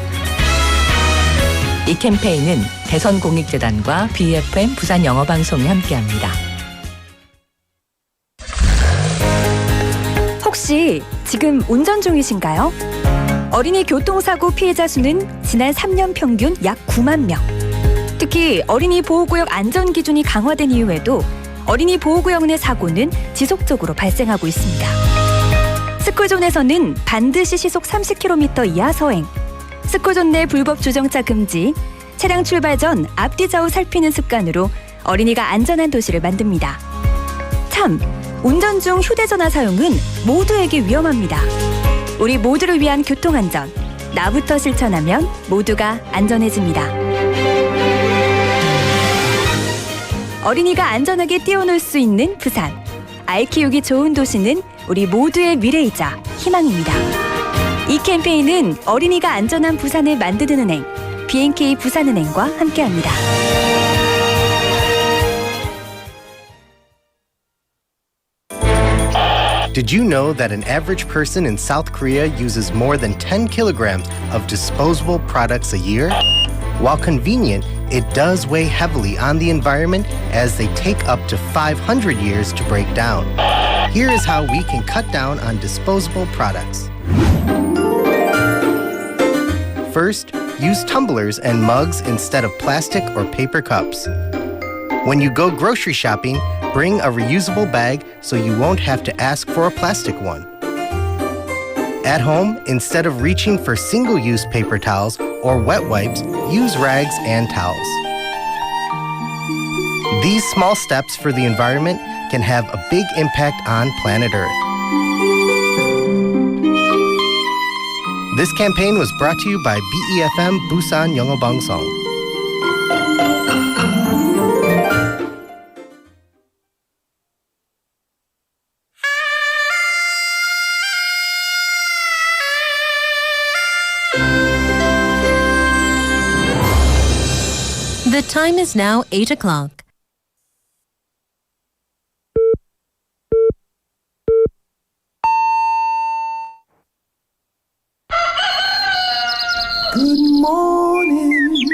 이 캠페인은 대선공익재단과 BFM 부산영어방송이 함께합니다. 혹시 지금 운전 중이신가요? 어린이 교통사고 피해자 수는 지난 3년 평균 약 9만 명. 특히 어린이 보호구역 안전기준이 강화된 이후에도 어린이 보호구역 내 사고는 지속적으로 발생하고 있습니다. 스쿨존에서는 반드시 시속 30km 이하 서행, 스쿨존 내 불법 주정차 금지, 차량 출발 전 앞뒤 좌우 살피는 습관으로 어린이가 안전한 도시를 만듭니다. 참, 운전 중 휴대전화 사용은 모두에게 위험합니다. 우리 모두를 위한 교통안전, 나부터 실천하면 모두가 안전해집니다. 어린이가 안전하게 뛰어놀 수 있는 부산. 아이 키우기 좋은 도시는 우리 모두의 미래이자 희망입니다. 이 캠페인은 어린이가 안전한 부산을 만드는 은행, B&K 부산은행과 함께합니다. Did you know that an average person in South Korea uses more than 10 kilograms of disposable products a year? While convenient, it does weigh heavily on the environment as they take up to 500 years to break down. Here is how we can cut down on disposable products. First, use tumblers and mugs instead of plastic or paper cups. When you go grocery shopping, bring a reusable bag so you won't have to ask for a plastic one. At home, instead of reaching for single-use paper towels or wet wipes, use rags and towels. These small steps for the environment can have a big impact on planet Earth. This campaign was brought to you by BEFM Busan 영어방송. The time is now 8 o'clock. Good morning,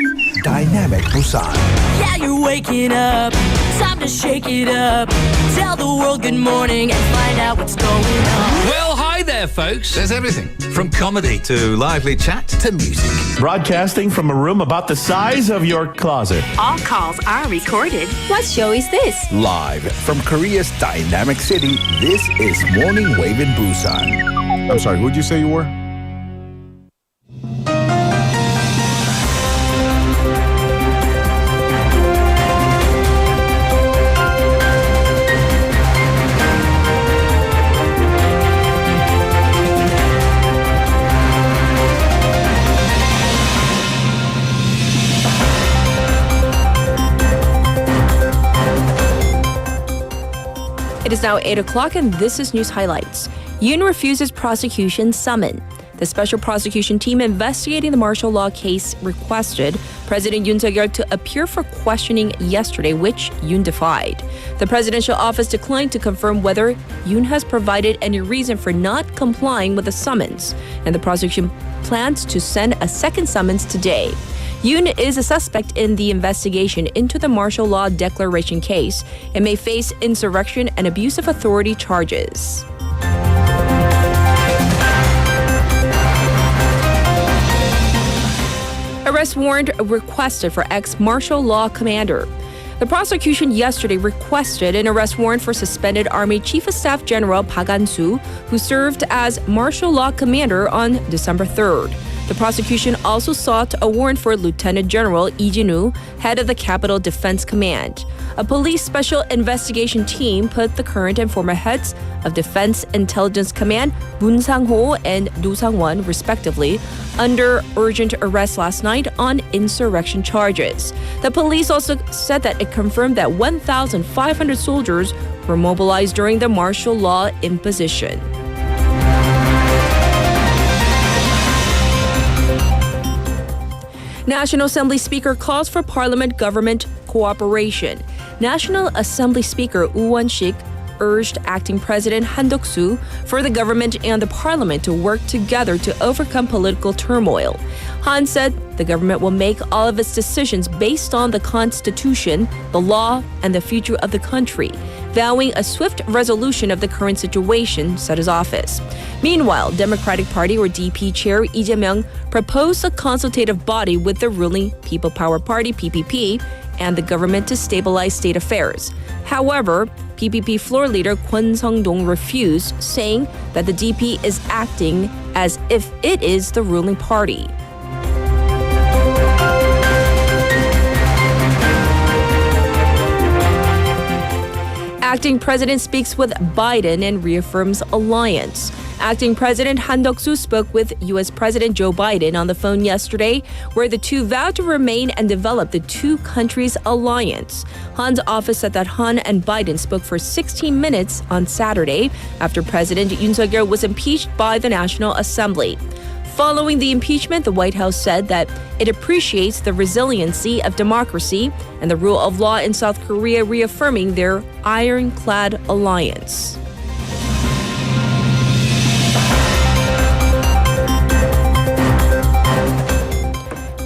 Dynamic Busan. Yeah, you're waking up. Time to shake it up. Tell the world good morning and find out what's going on. Well, hi there, folks. There's everything from comedy to lively chat to music. Broadcasting from a room about the size of your closet. All calls are recorded. What show is this? Live from Korea's dynamic city, this is Morning Wave in Busan. I'm sorry, who'd you say you were? It is now 8 o'clock and this is News Highlights. Yoon refuses prosecution summon. The special prosecution team investigating the martial law case requested President Yoon Suk-yeol to appear for questioning yesterday, which Yoon defied. The presidential office declined to confirm whether Yoon has provided any reason for not complying with the summons, and the prosecution plans to send a second summons today. Yoon is a suspect in the investigation into the martial law declaration case and may face insurrection and abuse of authority charges. Arrest warrant requested for ex-martial law commander. The prosecution yesterday requested an arrest warrant for suspended Army Chief of Staff General Park An-soo, who served as martial law commander on December 3rd. The prosecution also sought a warrant for Lieutenant General Lee Jin-woo, head of the Capital Defense Command. A police special investigation team put the current and former heads of Defense Intelligence Command, Moon Sang-ho and Do Sang-won, respectively, under urgent arrest last night on insurrection charges. The police also said that it confirmed that 1,500 soldiers were mobilized during the martial law imposition. National Assembly Speaker calls for Parliament-government cooperation. National Assembly Speaker Woo Won-sik urged Acting President Han Duck-soo for the government and the parliament to work together to overcome political turmoil. Han said the government will make all of its decisions based on the Constitution, the law, and the future of the country, vowing a swift resolution of the current situation, said his office. Meanwhile, Democratic Party or DP chair Lee Jae-myung proposed a consultative body with the ruling People Power Party, PPP, and the government to stabilize state affairs. However, PPP floor leader Kwon Sung-dong refused, saying that the DP is acting as if it is the ruling party. Acting president speaks with Biden and reaffirms alliance. Acting President Han Duck-soo spoke with U.S. President Joe Biden on the phone yesterday, where the two vowed to remain and develop the two countries' alliance. Han's office said that Han and Biden spoke for 16 minutes on Saturday after President Yoon Suk-yeol was impeached by the National Assembly. Following the impeachment, the White House said that it appreciates the resiliency of democracy and the rule of law in South Korea, reaffirming their ironclad alliance.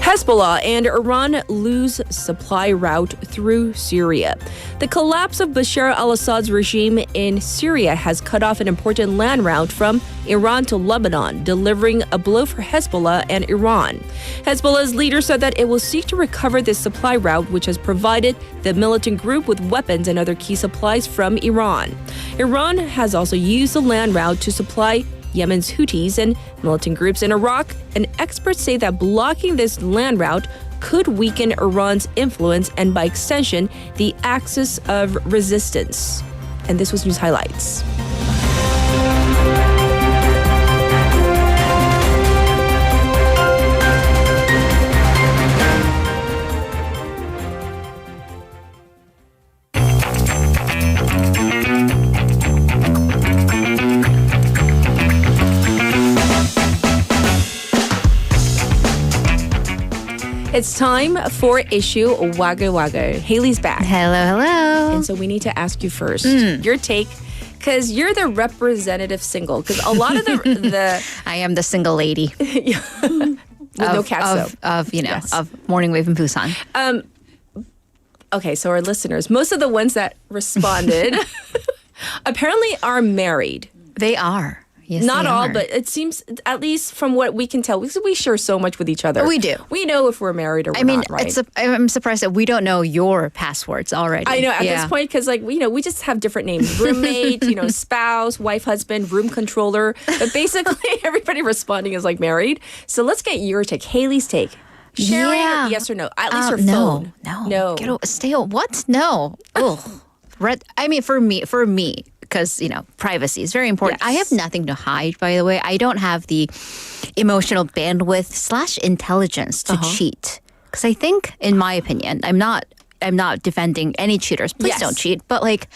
Hezbollah and Iran lose supply route through Syria. The collapse of Bashar al-Assad's regime in Syria has cut off an important land route from Iran to Lebanon, delivering a blow for Hezbollah and Iran. Hezbollah's leader said that it will seek to recover this supply route, which has provided the militant group with weapons and other key supplies from Iran. Iran has also used the land route to supply Yemen's Houthis and militant groups in Iraq, and experts say that blocking this land route could weaken Iran's influence and, by extension, the axis of resistance. And this was News Highlights. It's time for issue wa글와글. Haley's back. Hello. And so we need to ask you first your take, because you're the representative single. Because a lot of the I am the single lady with no catsup of Morning Wave in Busan. Okay, so our listeners, most of the ones that responded apparently are married. They are. Yes, Not all, are. but it seems, at least from what we can tell, we share so much with each other. We do. We know if we're married or we're not, right? I'm surprised that we don't know your passwords already. I know, at this point, because we just have different names. Roommate, spouse, wife, husband, room controller. But basically, everybody responding is married. So let's get your take, Haley's take. Sharing, yes or no? At least her phone. No. Stay on. What? No. Ugh. For me, because, privacy is very important. Yes. I have nothing to hide, by the way. I don't have the emotional bandwidth / intelligence to cheat. Because I think, in my opinion, I'm not defending any cheaters. Please don't cheat. But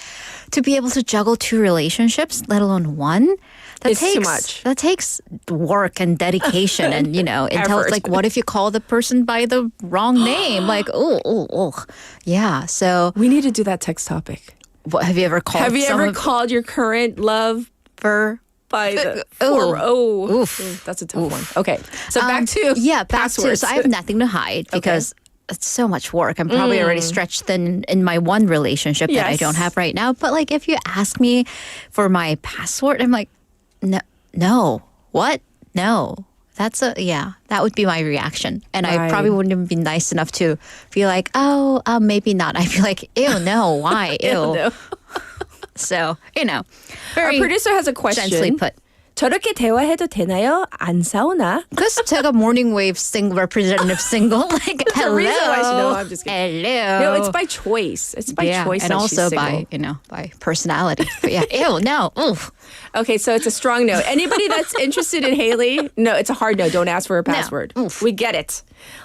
to be able to juggle two relationships, let alone one, it's too much. That takes work and dedication and, intelligence. What if you call the person by the wrong name? Yeah, so. We need to do that text topic. What, have you ever called called your current love for by the four. That's a tough one. Okay, so back to passwords. So I have nothing to hide because it's so much work. I'm probably already stretched thin in my one relationship that I don't have right now. But like, if you ask me for my password, I'm like, no, what? No. That would be my reaction. And I probably wouldn't even be nice enough to be like, maybe not. I'd be like, ew, no, why? Ew. No. So, Our producer has a question. Gently put. 저렇게 대화해도 되나요? 안 싸우나? Because 제가 morning wave single representative single. Like, There's a reason why she knows. I'm just kidding. Hello. No, it's by choice. It's by choice. And that also she's single. by personality. But ew, no. Oof. Okay, so it's a strong no. Anybody that's interested in Haley? No, it's a hard no. Don't ask for her password. No. We get it.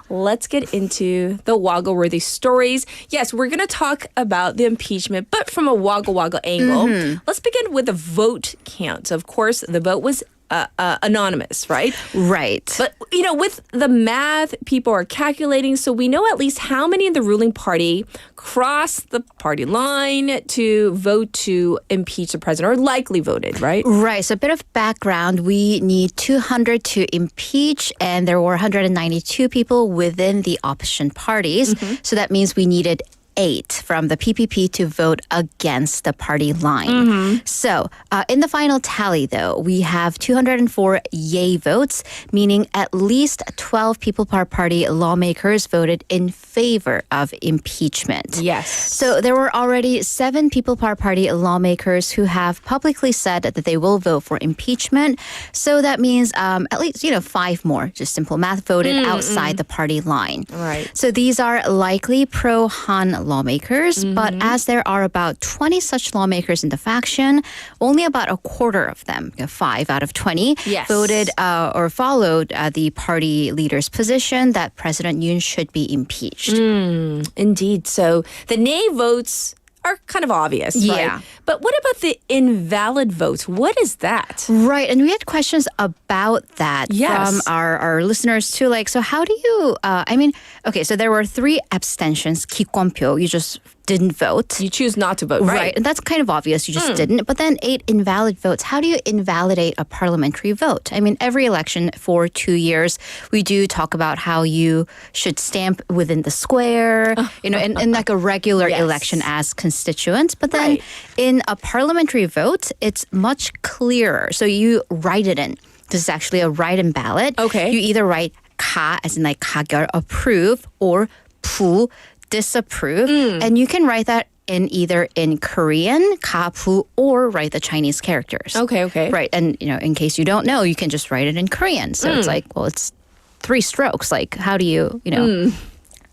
Let's get into the woggle-worthy stories. Yes, we're going to talk about the impeachment, but from a woggle-woggle angle. Let's begin with the vote count. Of course, the vote was anonymous, right? Right. But, with the math, people are calculating, so we know at least how many in the ruling party crossed the party line to vote to impeach the president, or likely voted, right? Right. So a bit of background. We need 200 to impeach, and there were 192 people within the opposition parties. So that means we needed 8 from the PPP to vote against the party line. So in the final tally, though, we have 204 yay votes, meaning at least 12 people per party lawmakers voted in favor of impeachment. Yes. So there were already 7 people per party lawmakers who have publicly said that they will vote for impeachment. So that means at least, 5 more, just simple math, voted outside the party line. Right. So these are likely pro-Han lawmakers, but as there are about 20 such lawmakers in the faction, only about a quarter of them, 5 out of 20, voted or followed the party leader's position that President Yoon should be impeached. Indeed. So the nay votes are kind of obvious, right? But what about the invalid votes? What is that? Right, and we had questions about that from our listeners too. Like, so how do you, so there were 3 abstentions, 기권표, you just didn't vote. You choose not to vote, right? And that's kind of obvious, you just didn't. But then 8 invalid votes. How do you invalidate a parliamentary vote? I mean, every election for 2 years, we do talk about how you should stamp within the square, in like a regular election as constituents. But then in a parliamentary vote, it's much clearer. So you write it in. This is actually a write-in ballot. Okay. You either write 가, as in like 가결, approve, or 부, disapprove. And you can write that in Korean, 가, 부, or write the Chinese characters. Okay. Right. And, in case you don't know, you can just write it in Korean. So it's like, well, it's 3 strokes. Like, how do you,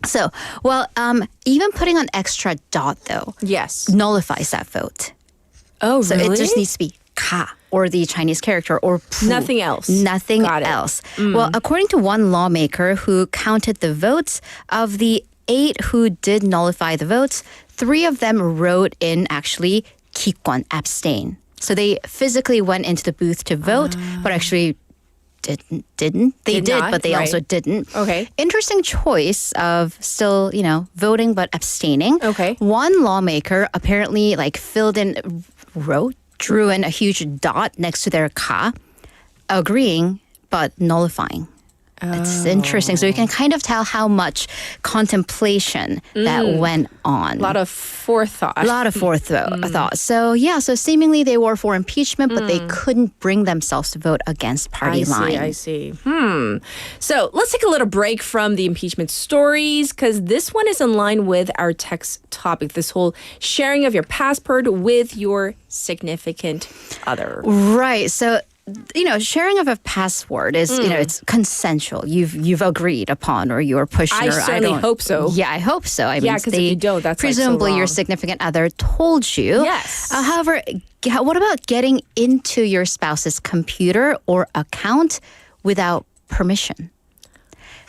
So, even putting an extra dot, though, nullifies that vote. Oh, so really? It just needs to be 가, or the Chinese character, or 부. Nothing else. Nothing else. Well, according to one lawmaker who counted the votes, of the 8 who did nullify the votes, 3 of them wrote in actually 기권, abstain. So they physically went into the booth to vote, but actually didn't. They did, but they also didn't. Okay. Interesting choice of still, voting but abstaining. Okay. One lawmaker apparently drew in a huge dot next to their 가, agreeing but nullifying. It's interesting. So you can kind of tell how much contemplation that went on. A lot of forethought. So seemingly they were for impeachment, but they couldn't bring themselves to vote against party line. I see. So let's take a little break from the impeachment stories, because this one is in line with our text topic, this whole sharing of your passport with your significant other. Right. So sharing of a password is, it's consensual. You've agreed upon, or you're pushing. I certainly hope so. Yeah, I hope so. I mean, because if you don't, that's presumably so your significant other told you. Yes. However, what about getting into your spouse's computer or account without permission?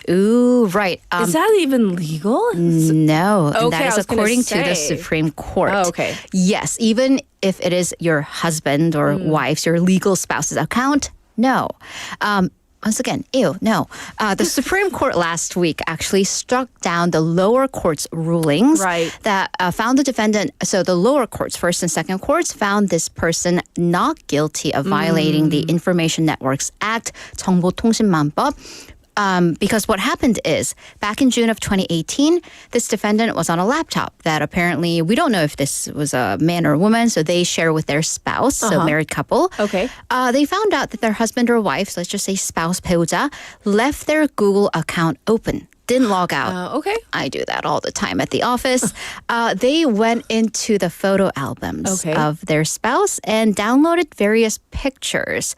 Ooh, right. Is that even legal? No. Okay, and that is according to the say. Supreme Court. Oh, okay. Yes, even if it is your husband or wife's, your legal spouse's account, no. Once again, ew, no. The Supreme Court last week actually struck down the lower court's rulings that found the defendant, so the lower courts, first and second courts, found this person not guilty of violating the Information Networks Act, 정보통신망법. Because what happened is, back in June of 2018, this defendant was on a laptop that apparently, we don't know if this was a man or a woman, so they share with their spouse, so married couple. Okay. They found out that their husband or wife, so let's just say spouse, 배우자, left their Google account open. Didn't log out. Okay. I do that all the time at the office. They went into the photo albums of their spouse and downloaded various pictures.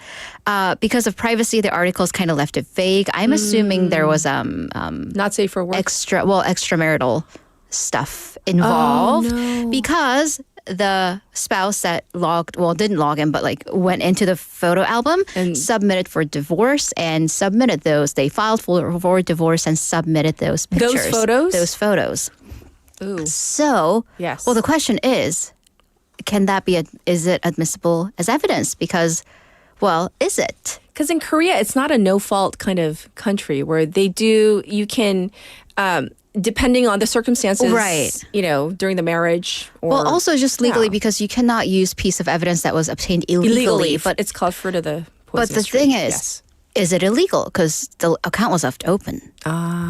Because of privacy, the articles kind of left it vague. I'm assuming there was not safe for work. Extramarital stuff involved because the spouse that didn't log in, but like went into the photo album and submitted for divorce and submitted those. They filed for divorce and submitted those pictures. Those photos. Ooh. So, yes. Well, the question is it admissible as evidence? Because, well, is it? Because in Korea, it's not a no-fault kind of country where you can, depending on the circumstances, during the marriage. Or, also just legally because you cannot use piece of evidence that was obtained illegally. But it's called fruit of the poisonous But the tree. thing is it illegal? Because the account was left open.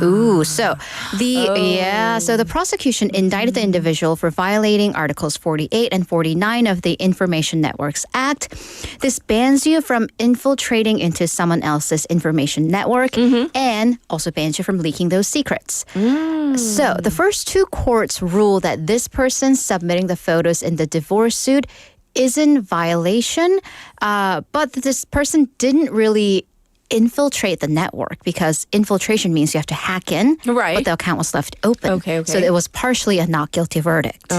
Ooh, so the prosecution indicted the individual for violating Articles 48 and 49 of the Information Networks Act. This bans you from infiltrating into someone else's information network and also bans you from leaking those secrets. So the first two courts ruled that this person submitting the photos in the divorce suit is in violation, but this person didn't really infiltrate the network because infiltration means you have to hack in. Right. But the account was left open. Okay. So it was partially a not guilty verdict.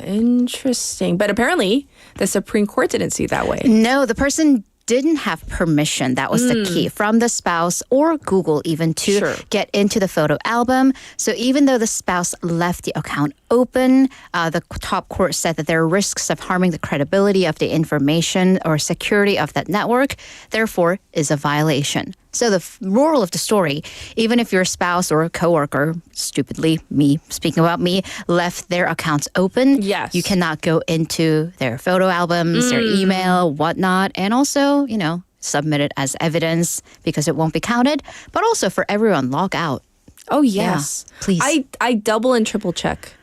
Interesting. But apparently the Supreme Court didn't see it that way. No, the person didn't have permission. That was the key from the spouse or Google even to get into the photo album. So even though the spouse left the account open, the top court said that there are risks of harming the credibility of the information or security of that network, therefore is a violation. So the moral of the story, even if your spouse or a coworker, stupidly, speaking about me, left their accounts open, you cannot go into their photo albums, their email, whatnot, and also, submit it as evidence because it won't be counted. But also for everyone, log out. Oh, yes. Yeah, please. I double and triple check.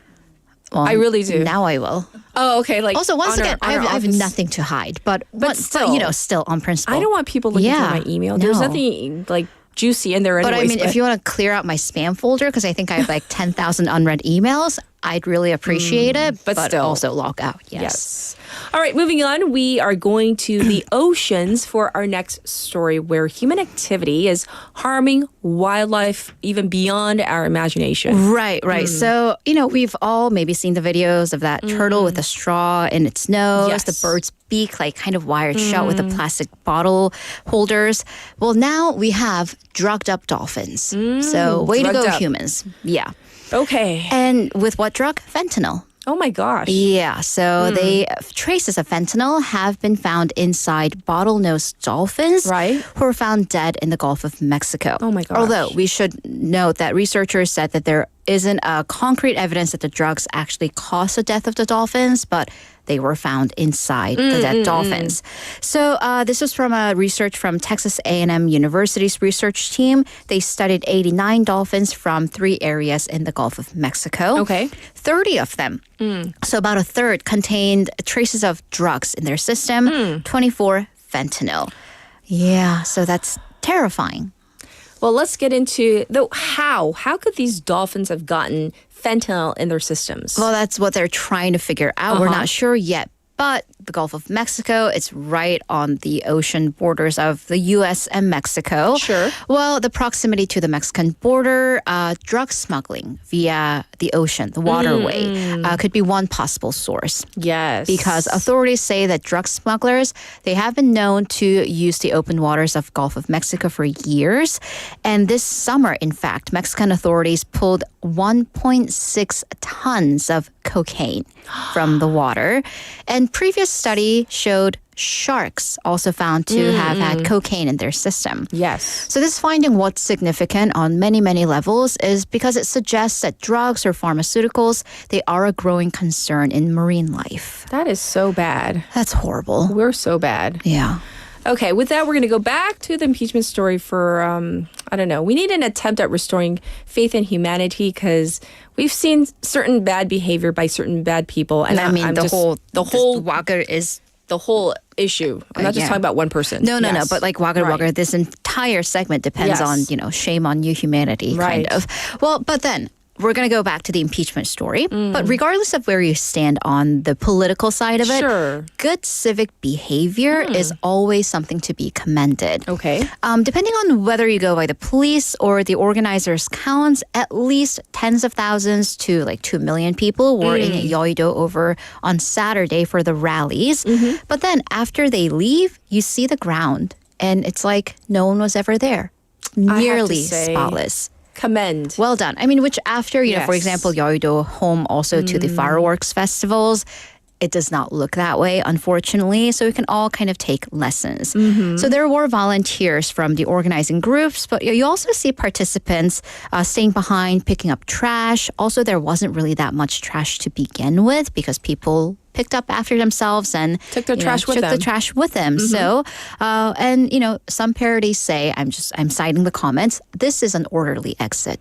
Well, I really do. Now I will. Oh, okay. Like also, once again, I have nothing to hide, but still, still on principle. I don't want people looking through my email. There's nothing like juicy in there anyways. But I mean, if you want to clear out my spam folder, because I think I have like 10,000 unread emails, I'd really appreciate it. But still, also log out. Yes. All right, moving on. We are going to the oceans for our next story where human activity is harming wildlife even beyond our imagination. Right. So, we've all maybe seen the videos of that turtle with a straw in its nose, the bird's beak like kind of wired shut with the plastic bottle holders. Well, now we have drugged up dolphins. So way to go, humans. Yeah. Okay. And with what drug? Fentanyl. Oh my gosh. Yeah, so traces of fentanyl have been found inside bottlenose dolphins who were found dead in the Gulf of Mexico. Oh my gosh. Although we should note that researchers said that there isn't concrete evidence that the drugs actually caused the death of the dolphins, but they were found inside the dead dolphins. So this was from research from Texas A&M University's research team. They studied 89 dolphins from 3 areas in the Gulf of Mexico. Okay. 30 of them, so about a third, contained traces of drugs in their system, 24 fentanyl. Yeah, so that's terrifying. Well, let's get into how. How could these dolphins have gotten fentanyl in their systems? Well, that's what they're trying to figure out. We're not sure yet. But the Gulf of Mexico, it's right on the ocean borders of the U.S. and Mexico. Sure. Well, the proximity to the Mexican border, drug smuggling via the ocean, the waterway, could be one possible source. Yes. Because authorities say that drug smugglers, they have been known to use the open waters of Gulf of Mexico for years. And this summer, in fact, Mexican authorities pulled 1.6 tons of cocaine from the water. And previous study showed sharks also found to have had cocaine in their system. Yes. So this finding, what's significant on many, many levels, is because it suggests that drugs or pharmaceuticals, they are a growing concern in marine life. That is so bad. That's horrible. We're so bad. Yeah. Okay, with that, we're going to go back to the impeachment story for, I don't know, we need an attempt at restoring faith in humanity because we've seen certain bad behavior by certain bad people. And I mean, the whole wager is the whole issue. I'm not just talking about one person. No, but like wager, this entire segment depends on, shame on you humanity, kind of. Well, but then we're going to go back to the impeachment story. But regardless of where you stand on the political side of it, good civic behavior is always something to be commended. Okay. Depending on whether you go by the police or the organizers' counts, at least tens of thousands to like 2 million people were in Yeouido over on Saturday for the rallies. But then after they leave, you see the ground and it's like no one was ever there. Nearly spotless. Commend. Well done. I mean, which after, for example, Yeouido, home also to the fireworks festivals, it does not look that way, unfortunately. So we can all kind of take lessons. So there were volunteers from the organizing groups, but you also see participants staying behind, picking up trash. Also, there wasn't really that much trash to begin with because people picked up after themselves and took the trash with them. So, and some parodies say, I'm citing the comments, this is an orderly exit.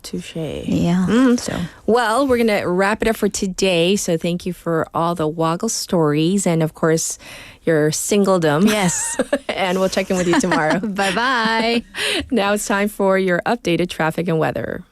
Touche. Yeah. Well, we're going to wrap it up for today. So thank you for all the Woggle stories and, of course, your singledom. Yes. And we'll check in with you tomorrow. Bye-bye. Now it's time for your updated traffic and weather.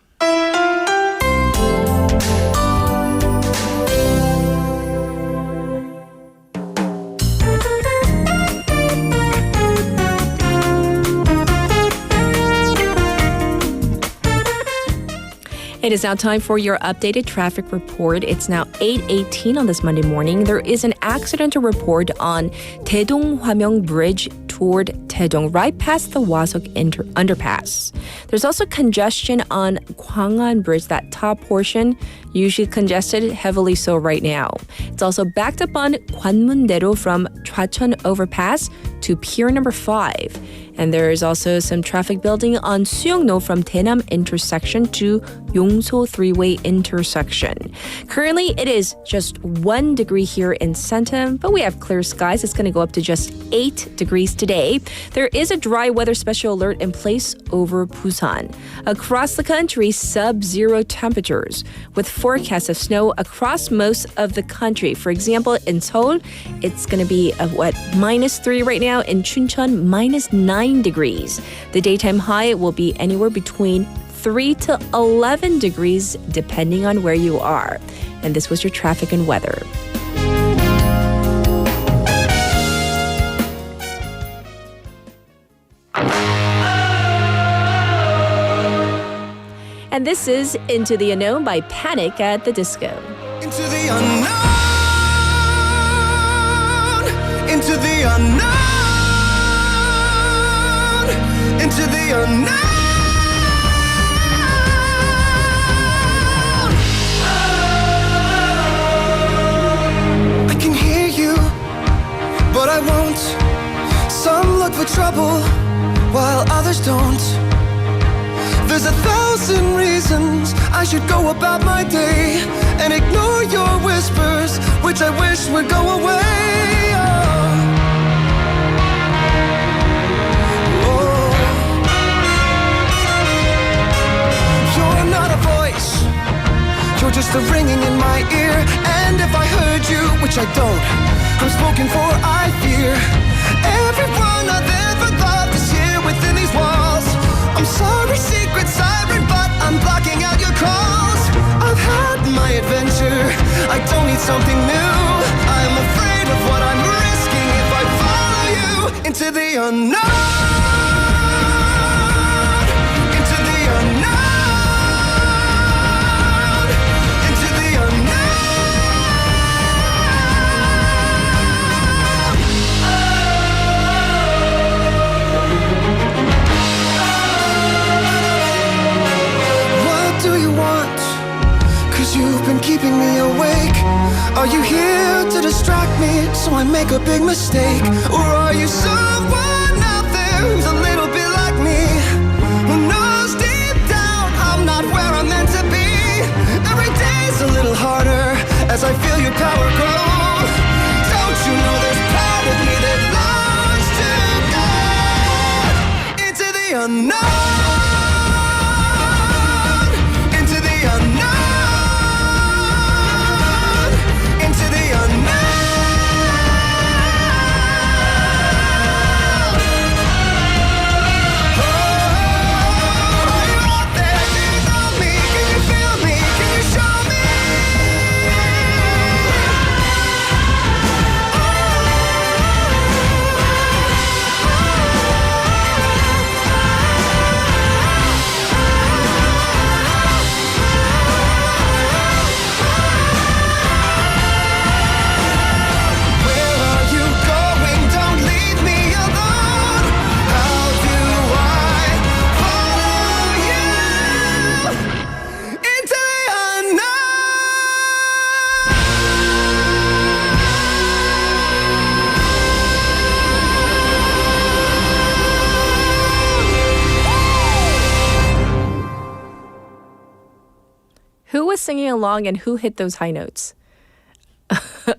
It is now time for your updated traffic report. It's now 8:18 on this Monday morning. There is an accident to report on Taedong Hwamyeong Bridge toward Taedong, right past the Wasok underpass. There's also congestion on Gwangan Bridge, that top portion, usually congested, heavily so right now. It's also backed up on Gwanmun-dae로 from Chwacheon Overpass to Pier number 5. And there is also some traffic building on Suyeongno from Daenam intersection to Yongso three-way intersection. Currently, it is just 1 degree here in Sentum, but we have clear skies. It's going to go up to just 8 degrees today. There is a dry weather special alert in place over Busan. Across the country, sub-zero temperatures with forecasts of snow across most of the country. For example, in Seoul, it's going to be -3 right now. In Chuncheon, -9 degrees. The daytime high will be anywhere between 3 to 11 degrees, depending on where you are. And this was your traffic and weather. And this is Into the Unknown by Panic at the Disco. Into the unknown, into the unknown, into the unknown. I can hear you, but I won't. Some look for trouble, while others don't. There's 1,000 reasons I should go about my day and ignore your whispers, which I wish would go away. Oh. You're not a voice, you're just a ringing in my ear. And if I heard you, which I don't, I'm spoken for, I fear. Everyone I've ever loved is here within these walls. I'm sorry, secret siren, but I'm blocking out your calls. I've had my adventure, I don't need something new. I'm afraid of what I'm risking if I follow you into the unknown. Into the unknown. Into the unknown. you've been keeping me awake? Are you here to distract me so I make a big mistake? Or are you someone out there who's a little bit like me, who knows deep down I'm not where I'm meant to be? Every day's a little harder as I feel your power grow. Don't you know there's part of me that longs to go into the unknown? Who was singing along and who hit those high notes?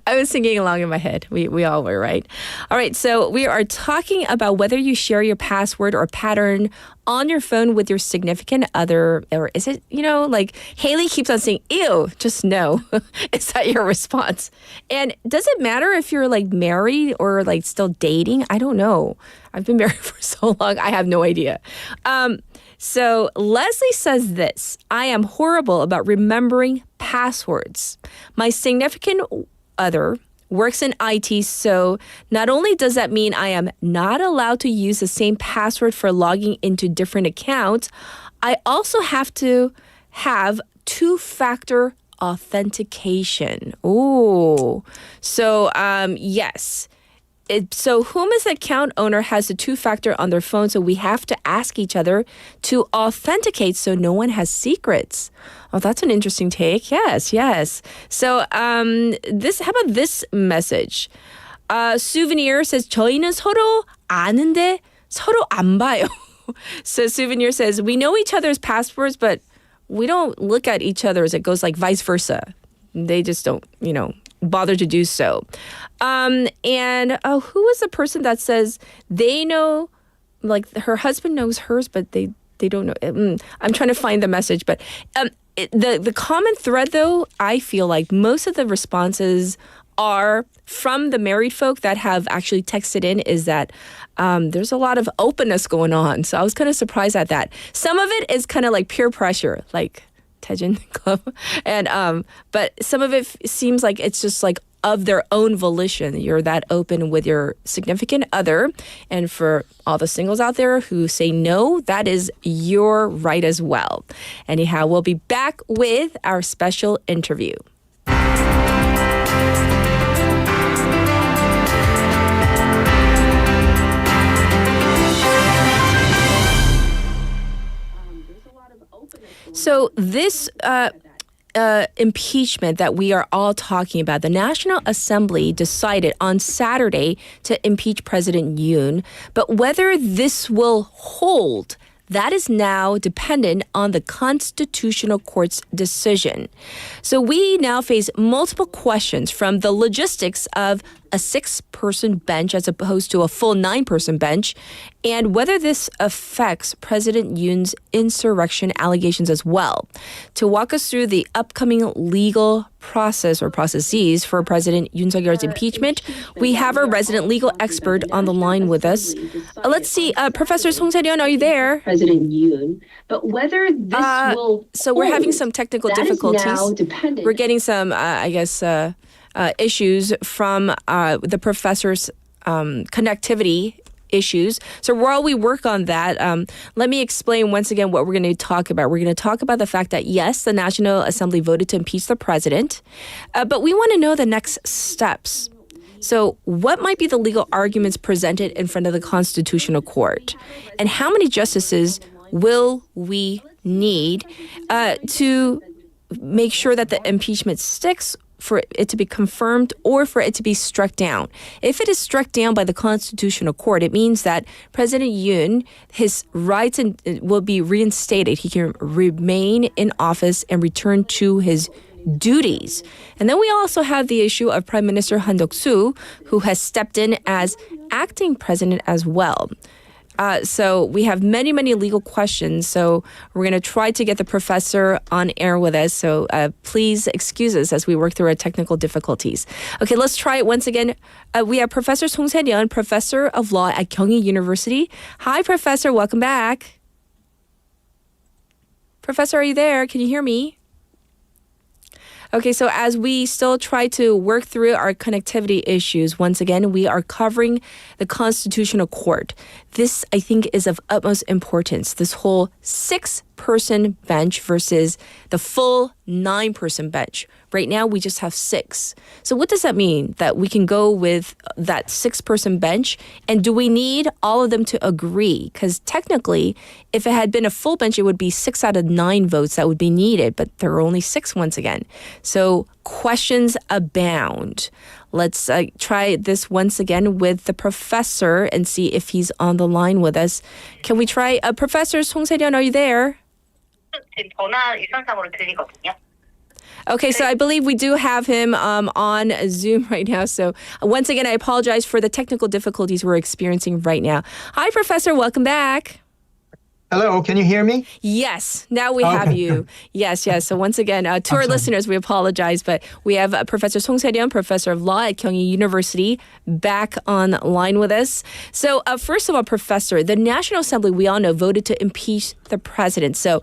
I was singing along in my head. We all were, right? All right, so we are talking about whether you share your password or pattern on your phone with your significant other, or is it, like Haley keeps on saying, ew, just no. Is that your response? And does it matter if you're like married or like still dating? I don't know. I've been married for so long, I have no idea. So Leslie says this: I am horrible about remembering passwords. My significant other works in IT, so not only does that mean I am not allowed to use the same password for logging into different accounts, I also have to have two-factor authentication. Ooh. So, yes. So whom is the account owner has the two-factor on their phone, so we have to ask each other to authenticate so no one has secrets. Oh, that's an interesting take. Yes. So how about this message? Souvenir says, 저희는 서로 아는데 서로 안 봐요. So Souvenir says, we know each other's passwords, but we don't look at each other's. It goes like vice versa. They just don't, bother to do so. And who was the person that says they know, like her husband knows hers, but they don't know. I'm trying to find the message, but the common thread, though, I feel like most of the responses are from the married folk that have actually texted in, is that there's a lot of openness going on. So I was kind of surprised at that. Some of it is kind of like peer pressure, like Taejin Club, and but some of it seems like it's just like of their own volition. You're that open with your significant other, and for all the singles out there who say no, that is your right as well. Anyhow, we'll be back with our special interview. So this impeachment that we are all talking about, the National Assembly decided on Saturday to impeach President Yoon. But whether this will hold, that is now dependent on the Constitutional Court's decision. So we now face multiple questions, from the logistics of a 6-person bench as opposed to a full 9-person bench, and whether this affects President Yoon's insurrection allegations as well. To walk us through the upcoming legal process or processes for President Yoon Suk-yeol's impeachment, we have our resident legal expert on the line with us. Let's see, Professor Song Se-ryun, are you there? President Yoon, but whether this will So we're having some technical difficulties. We're getting some, issues from the professor's connectivity issues. So while we work on that, let me explain once again what we're going to talk about. We're going to talk about the fact that, yes, the National Assembly voted to impeach the president, but we want to know the next steps. So what might be the legal arguments presented in front of the Constitutional Court? And how many justices will we need to make sure that the impeachment sticks, for it to be confirmed, or for it to be struck down. If it is struck down by the Constitutional Court, it means that President Yoon, his rights will be reinstated. He can remain in office and return to his duties. And then we also have the issue of Prime Minister Han Duck-soo, who has stepped in as acting president as well. So we have many, many legal questions. So we're going to try to get the professor on air with us. So please excuse us as we work through our technical difficulties. Okay, let's try it once again. We have Professor Song Se-ryun, Professor of Law at Kyung-hee University. Hi, Professor. Welcome back. Professor, are you there? Can you hear me? Okay, so as we still try to work through our connectivity issues, once again, we are covering the Constitutional Court. This, I think, is of utmost importance. This whole 6-person bench versus the full 9-person bench. Right now, we just have 6. So what does that mean? That we can go with that 6-person bench? And do we need all of them to agree? Because technically, if it had been a full bench, it would be 6 out of 9 votes that would be needed. But there are only 6 once again. So questions abound. Let's try this once again with the professor and see if he's on the line with us. Can we try? Professor Song Se-ryun, are you there? Okay, so I believe we do have him on Zoom right now. So once again, I apologize for the technical difficulties we're experiencing right now. Hi, Professor. Welcome back. Hello, can you hear me? Yes, now we have you. Yes. So once again, to our listeners, we apologize, but we have Professor Song Se-ryun, Professor of Law at Kyung-hee University, back online with us. So first of all, Professor, the National Assembly, we all know, voted to impeach the president. So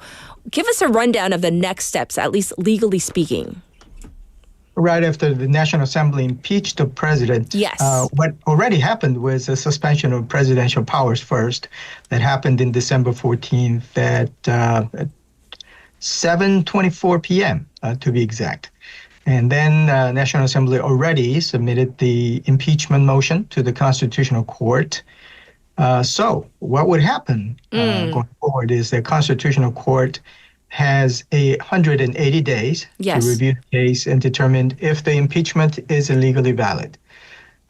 give us a rundown of the next steps, at least legally speaking. Right after the National Assembly impeached the president, yes. What already happened was a suspension of presidential powers first. That happened in December 14th at 7:24 p.m., to be exact. And then National Assembly already submitted the impeachment motion to the Constitutional Court. So what would happen going forward is the Constitutional Court has 180 days to review the case and determine if the impeachment is legally valid.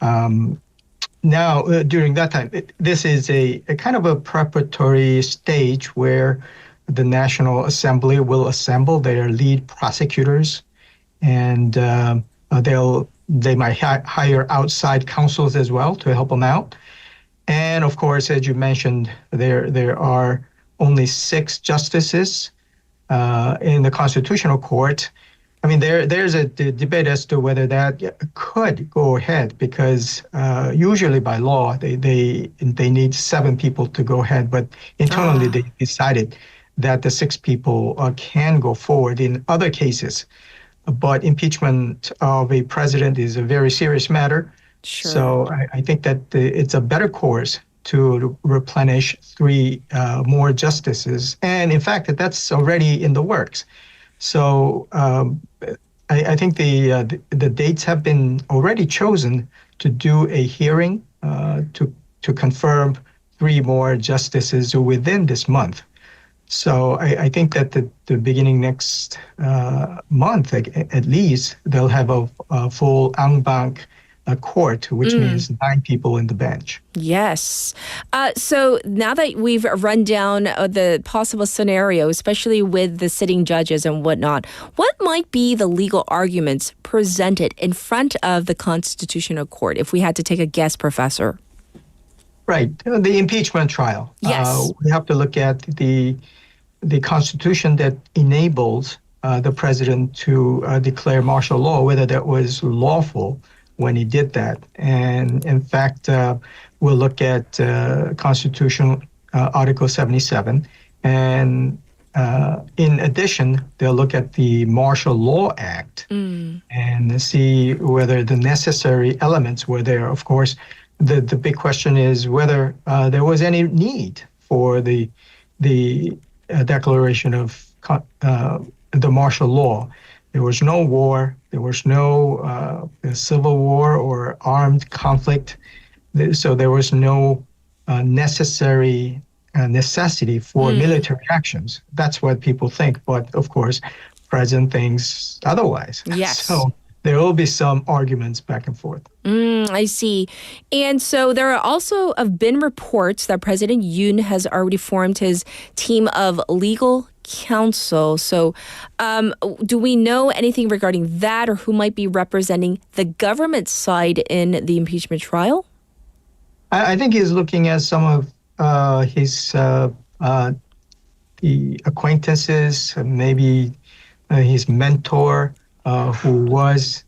Now, during that time, this is a kind of a preparatory stage where the National Assembly will assemble their lead prosecutors, and they might hire outside counsels as well to help them out. And of course, as you mentioned, there are only 6 justices in the Constitutional Court. I mean, there's a debate as to whether that could go ahead, because usually by law they need 7 people to go ahead, but internally they decided that the 6 people can go forward in other cases. But impeachment of a president is a very serious matter. Sure. So I think that it's a better course to replenish 3 more justices. And in fact, that's already in the works. So I think the dates have been already chosen to do a hearing to confirm 3 more justices within this month. So I think that the beginning next month, at least, they'll have a full en banc court, which means 9 people in the bench. Yes. So now that we've run down the possible scenario, especially with the sitting judges and whatnot, what might be the legal arguments presented in front of the Constitutional Court, if we had to take a guess, Professor? Right. The impeachment trial. Yes. We have to look at the Constitution that enables the president to declare martial law, whether that was lawful when he did that. And in fact, we'll look at Constitution Article 77. And in addition, they'll look at the Martial Law Act and see whether the necessary elements were there. Of course, the big question is whether there was any need for the declaration of the martial law. There was no war. There was no civil war or armed conflict. So there was no necessity for military actions. That's what people think. But of course, president thinks otherwise. Yes. So there will be some arguments back and forth. I see. And so there are also have been reports that President Yoon has already formed his team of legal counsel. So do we know anything regarding that or who might be representing the government side in the impeachment trial? I think he's looking at some of his the acquaintances, maybe his mentor who was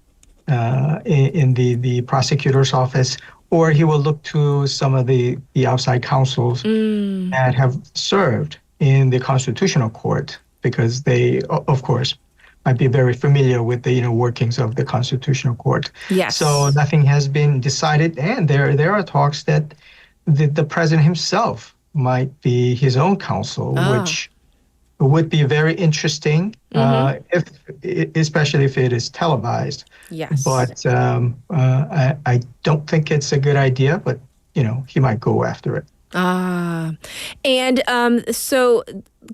in the prosecutor's office, or he will look to some of the outside counsels that have served in the constitutional court, because they, of course, might be very familiar with the workings of the constitutional court. Yes. So nothing has been decided, and there are talks that the president himself might be his own counsel, which would be very interesting, especially if it is televised. Yes. But I don't think it's a good idea, but he might go after it. And so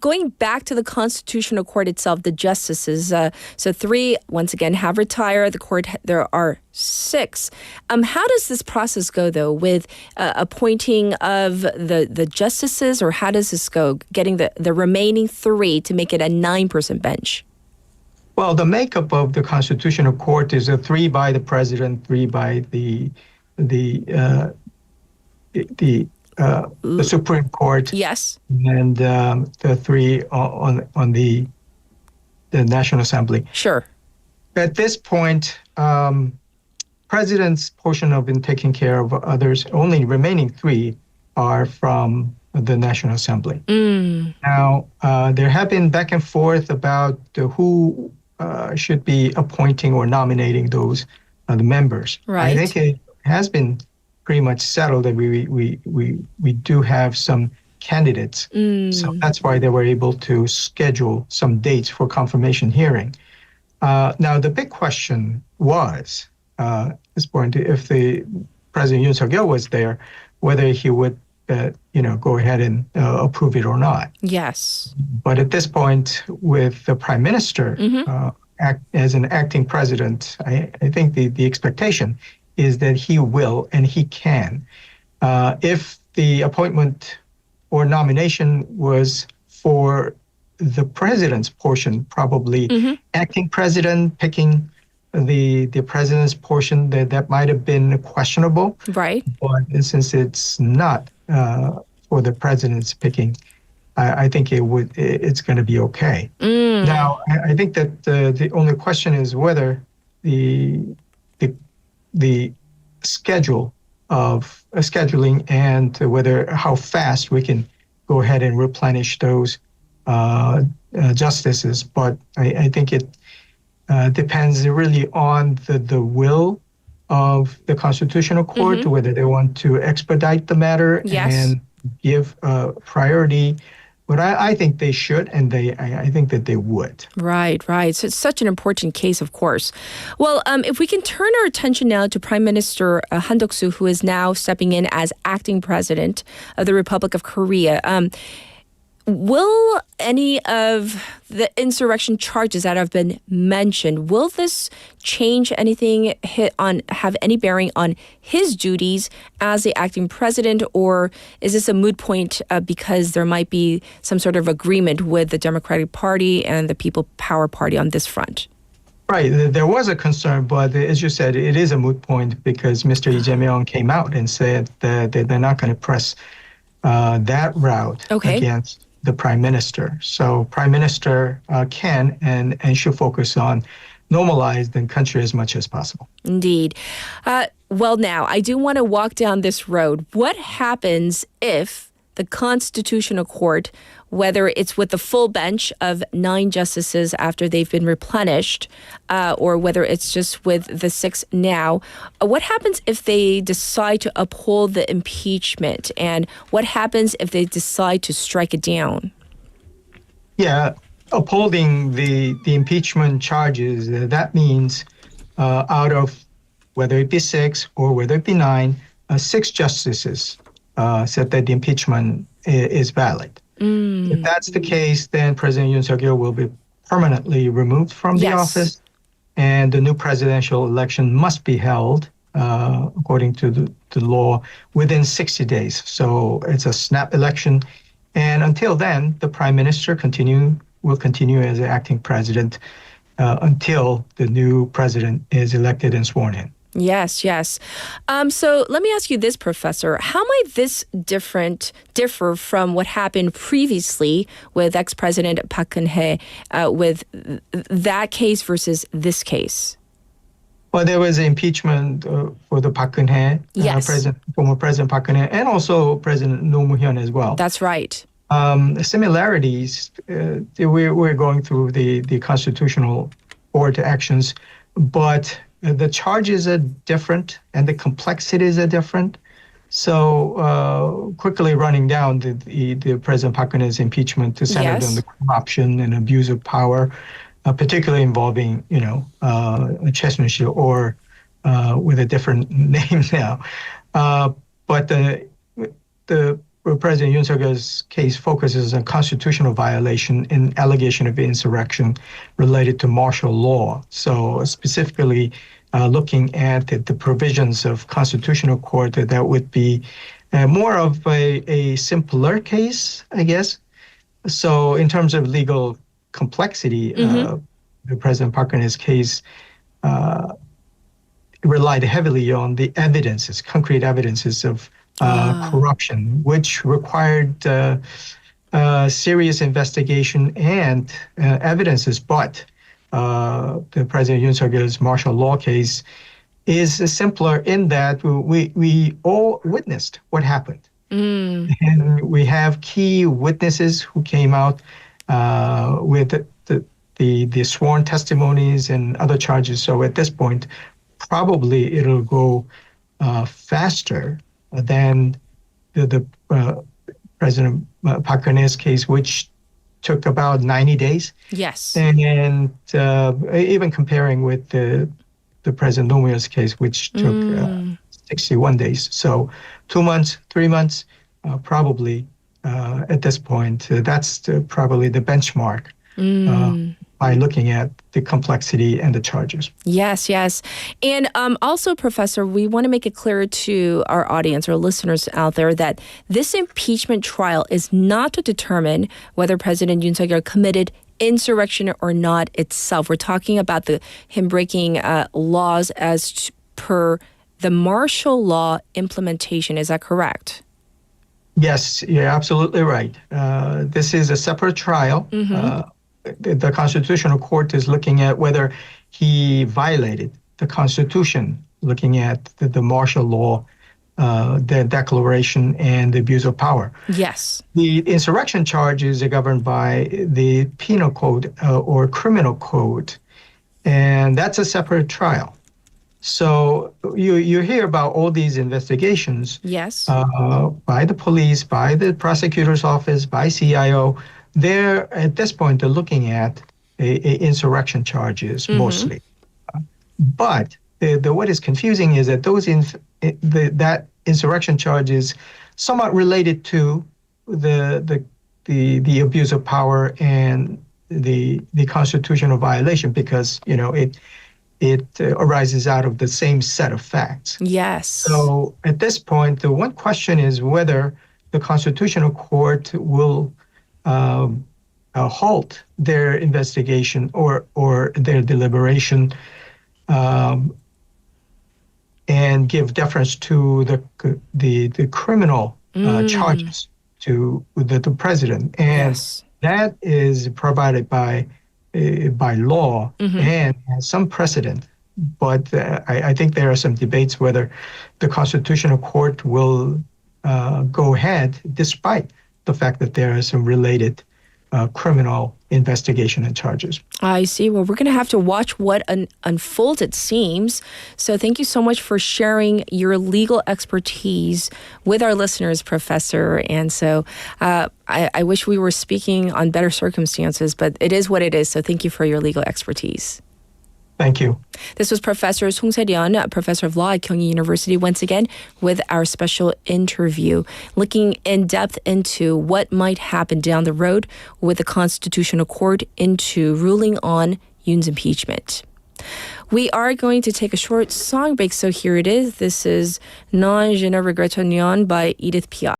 going back to the Constitutional Court itself, the justices, so 3, once again, have retired. The court, there are 6. How does this process go, though, with appointing of the justices, or how does this go, getting the remaining 3 to make it a 9-person bench? Well, the makeup of the Constitutional Court is a 3 by the president, 3 by the Supreme Court. Yes. And the 3 on the National Assembly. Sure. At this point, president's portion of in taking care of others, only remaining 3 are from the National Assembly. Now, there have been back and forth about who should be appointing or nominating those the members. Right. I think it has been pretty much settled that we do have some candidates. So that's why they were able to schedule some dates for confirmation hearing. Now, the big question was, at this point, if the President Yoon Suk-yeol was there, whether he would go ahead and approve it or not. Yes. But at this point, with the Prime Minister as an acting president, I think the expectation is that he will and he can. If the appointment or nomination was for the president's portion, probably acting president picking the president's portion, that might have been questionable. Right. But since it's not for the president's picking, I think it's going to be okay. Now, I think that the only question is whether the schedule of scheduling and how fast we can go ahead and replenish those justices. But I think it depends really on the will of the Constitutional Court, whether they want to expedite the matter and give priority. But I think they should, and I think that they would. Right. So it's such an important case, of course. Well, if we can turn our attention now to Prime Minister Han Duck-soo, who is now stepping in as acting president of the Republic of Korea. Will any of the insurrection charges that have been mentioned, will this change anything, have any bearing on his duties as the acting president, or is this a moot point because there might be some sort of agreement with the Democratic Party and the People Power Party on this front? Right. There was a concern, but as you said, it is a moot point because Mr. Lee Jae-myung came out and said that they're not going to press that route against the Prime Minister. So Prime Minister can and should focus on normalize the country as much as possible. Indeed. Well, now, I do want to walk down this road. What happens if the Constitutional Court, whether it's with the full bench of 9 justices after they've been replenished, or whether it's just with the 6 now, what happens if they decide to uphold the impeachment? And what happens if they decide to strike it down? Yeah, upholding the impeachment charges, that means out of whether it be 6 or whether it be 9, 6 justices said that the impeachment is valid. If that's the case, then President Yoon Suk-yeol will be permanently removed from the office, and the new presidential election must be held, according to the law, within 60 days. So it's a snap election. And until then, the prime minister will continue as the acting president until the new president is elected and sworn in. Yes, yes. So let me ask you this, Professor. How might this differ from what happened previously with ex-President Park Geun-hye, with that case versus this case? Well, there was impeachment for the Park Geun-hye, former President Park Geun-hye, and also President Roh Moo-hyun as well. That's right. Similarities, we're going through the constitutional court actions, but the charges are different and the complexities are different. So quickly running down the President Park Geun-hye's impeachment to centered on the corruption and abuse of power, particularly involving, Chesnut or with a different name now. But the President Yoon Suk-yeol's case focuses on constitutional violation and allegation of insurrection related to martial law. So specifically looking at the provisions of constitutional court, that would be more of a simpler case, I guess. So in terms of legal complexity, the President Park Geun-hye's case relied heavily on the evidences, concrete evidences of corruption, which required serious investigation and evidences. But the President Yoon Suk-yeol's martial law case is simpler in that we all witnessed what happened. And we have key witnesses who came out with the sworn testimonies and other charges. So at this point, probably it'll go faster than the President Park Geun-hye's case, which took about 90 days. Yes. And even comparing with the President Roh Moo-hyun's case, which took 61 days. So 2 months, 3 months, probably at this point, that's probably the benchmark by looking at the complexity and the charges. Yes, yes. And also, Professor, we want to make it clear to our audience or listeners out there that this impeachment trial is not to determine whether President Yoon Suk-yeol committed insurrection or not itself. We're talking about him breaking laws as per the martial law implementation. Is that correct? Yes, you're absolutely right. This is a separate trial. The Constitutional Court is looking at whether he violated the Constitution, looking at the martial law, the declaration, and the abuse of power. Yes. The insurrection charges are governed by the Penal Code or Criminal Code, and that's a separate trial. So you hear about all these investigations by the police, by the prosecutor's office, by CIO. At this point, they're looking at insurrection charges mostly. But what is confusing is that that insurrection charges somewhat related to the abuse of power and the constitutional violation, because it arises out of the same set of facts. Yes. So at this point, the one question is whether the Constitutional Court will halt their investigation or their deliberation and give deference to the criminal charges to the president, and that is provided by law and has some precedent. But I think there are some debates whether the Constitutional Court will go ahead, despite the fact that there are some related criminal investigation and charges. I see. Well, we're going to have to watch what unfolds, it seems. So thank you so much for sharing your legal expertise with our listeners, Professor. And so I wish we were speaking on better circumstances, but it is what it is. So thank you for your legal expertise. Thank you. This was Professor Song Se-ryun, professor of law at Kyunghee University, once again with our special interview, looking in depth into what might happen down the road with the Constitutional Court into ruling on Yoon's impeachment. We are going to take a short song break, so here it is. This is Non Je ne regrette rien by Edith Piaf.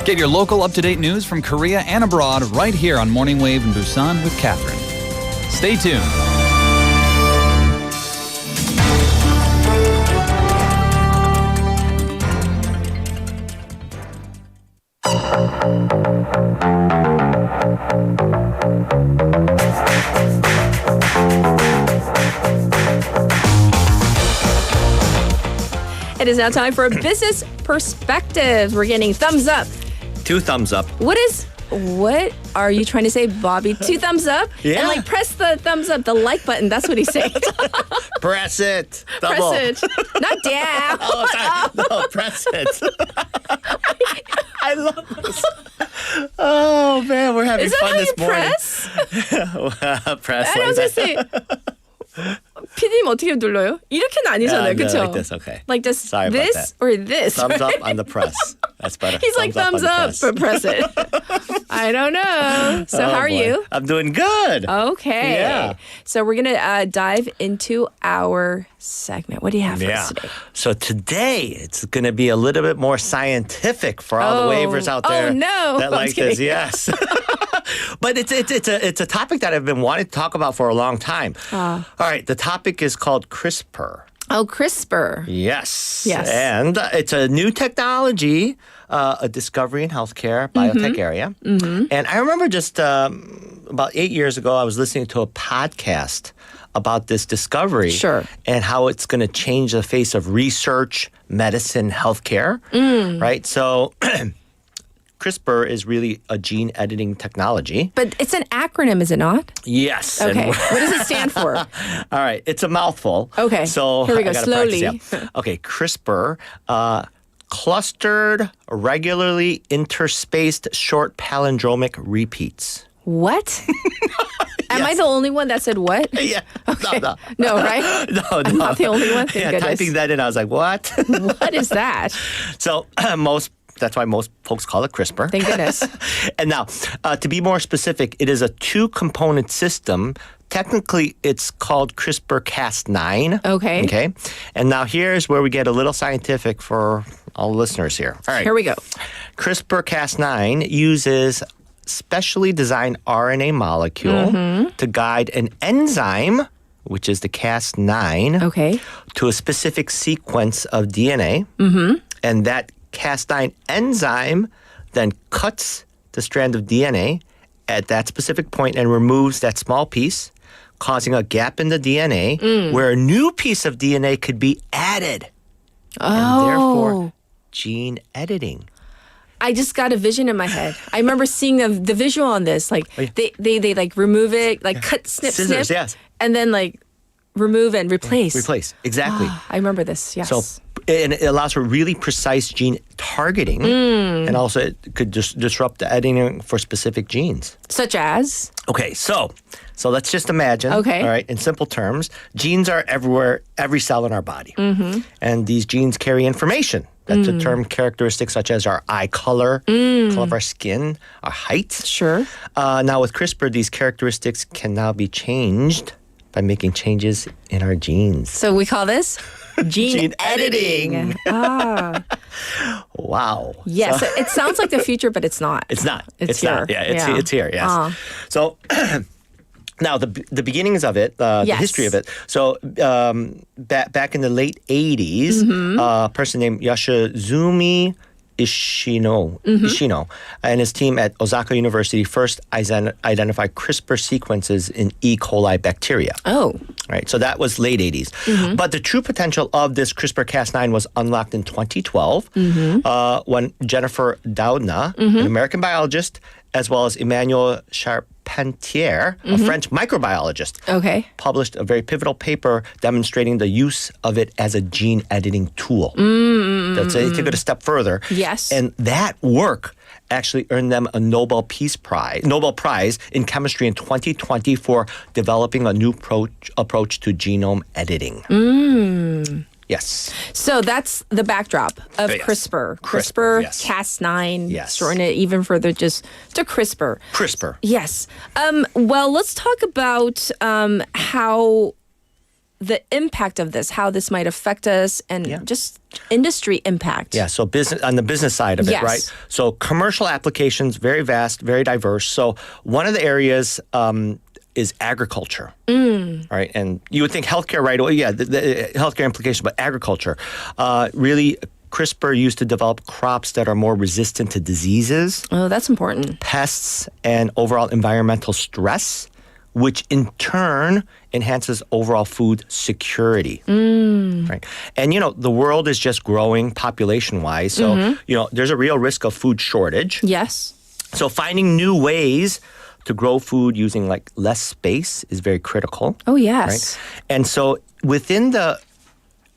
Get your local up-to-date news from Korea and abroad right here on Morning Wave in Busan with Catherine. Stay tuned. It is now time for a business perspective. We're getting thumbs up. 2 thumbs up. What are you trying to say, Bobby? 2 thumbs up? Yeah. And press the thumbs up, the like button. That's what he's saying. Press it. Double. Press it. Not down. Oh, sorry. No, press it. I love this. Oh, man, we're having fun this morning. Press? I was going to say. PD님 어떻게 눌러요? 이렇게는 아니잖아요, 그렇죠? Like this, okay. Like this, Sorry this about that. or this. Thumbs right? up on the press. That's better. He's like thumbs up, but press it. I don't know. So how are you? I'm doing good. Okay. Yeah. So we're gonna dive into our segment. What do you have for us today? So today it's going to be a little bit more scientific for all the waivers out there. Oh no! That like this, yes. But it's a topic that I've been wanting to talk about for a long time. All right, the topic is called CRISPR. Oh, CRISPR. Yes. Yes. And it's a new technology, a discovery in healthcare, biotech area. Mm-hmm. And I remember just about 8 years ago, I was listening to a podcast about this discovery. Sure. And how it's going to change the face of research, medicine, healthcare. Right? So CRISPR is really a gene editing technology. But it's an acronym, is it not? Yes. Okay. What does it stand for? All right. It's a mouthful. Okay. So here we go. I gotta Slowly. practice, yeah. Okay. CRISPR, clustered, regularly interspaced short palindromic repeats. What? Am Am I the only one that said what? Yeah. Okay. No. No, right? No, I'm not the only one. Thank Yeah, goodness. typing that in, I was like, what? What is that? So that's why most folks call it CRISPR. Thank goodness. And now, to be more specific, it is a 2-component system. Technically, it's called CRISPR-Cas9. Okay. Okay. And now here's where we get a little scientific for all listeners here. All right. Here we go. CRISPR-Cas9 uses specially designed RNA molecule to guide an enzyme, which is the Cas9, to a specific sequence of DNA. And that Cas9 enzyme then cuts the strand of DNA at that specific point and removes that small piece, causing a gap in the DNA where a new piece of DNA could be added. And therefore, gene editing. I just got a vision in my head. I remember seeing the visual on this. Like they like remove it, like cut, snip, Scissors, snip, yes. and then like remove and replace. Replace, exactly. I remember this. Yes. So, and it allows for really precise gene targeting, and also it could just disrupt the editing for specific genes. Such as? Okay, so let's just imagine. Okay. All right, in simple terms, genes are everywhere, every cell in our body, and these genes carry information that determine characteristics such as our eye color, color of our skin, our height. Sure. Now with CRISPR, these characteristics can now be changed by making changes in our genes. So we call this gene editing. Wow. Yes, it sounds like the future, but it's not. It's not. It's not. here. Yeah, it's here. Yes. So. Now, the beginnings of it, the history of it. So back in the late 80s, a person named Yoshizumi Ishino and his team at Osaka University first identified CRISPR sequences in E. coli bacteria. Oh. Right, so that was late 80s. But the true potential of this CRISPR-Cas9 was unlocked in 2012 when Jennifer Doudna, an American biologist, as well as Emmanuel Charpentier, a French microbiologist, published a very pivotal paper demonstrating the use of it as a gene editing tool. They took it a step further. Yes. And that work actually earned them a Nobel Prize in chemistry in 2020 for developing a new approach to genome editing. Yes. So that's the backdrop of Yes. CRISPR. CRISPR, yes. Cas9. Yes. Shorten it even further just to CRISPR. CRISPR. Yes. Well, let's talk about how the impact of this, how this might affect us, and just industry impact. Yeah, so on the business side of it, Yes. right? So commercial applications, very vast, very diverse. So one of the areas is agriculture, right? And you would think healthcare right away, the healthcare implication, but agriculture. Really, CRISPR used to develop crops that are more resistant to diseases. Oh, that's important. Pests and overall environmental stress, which in turn enhances overall food security. Right? And, the world is just growing population-wise. So, there's a real risk of food shortage. Yes. So finding new ways to grow food using less space is very critical. Oh, yes. Right? And so within the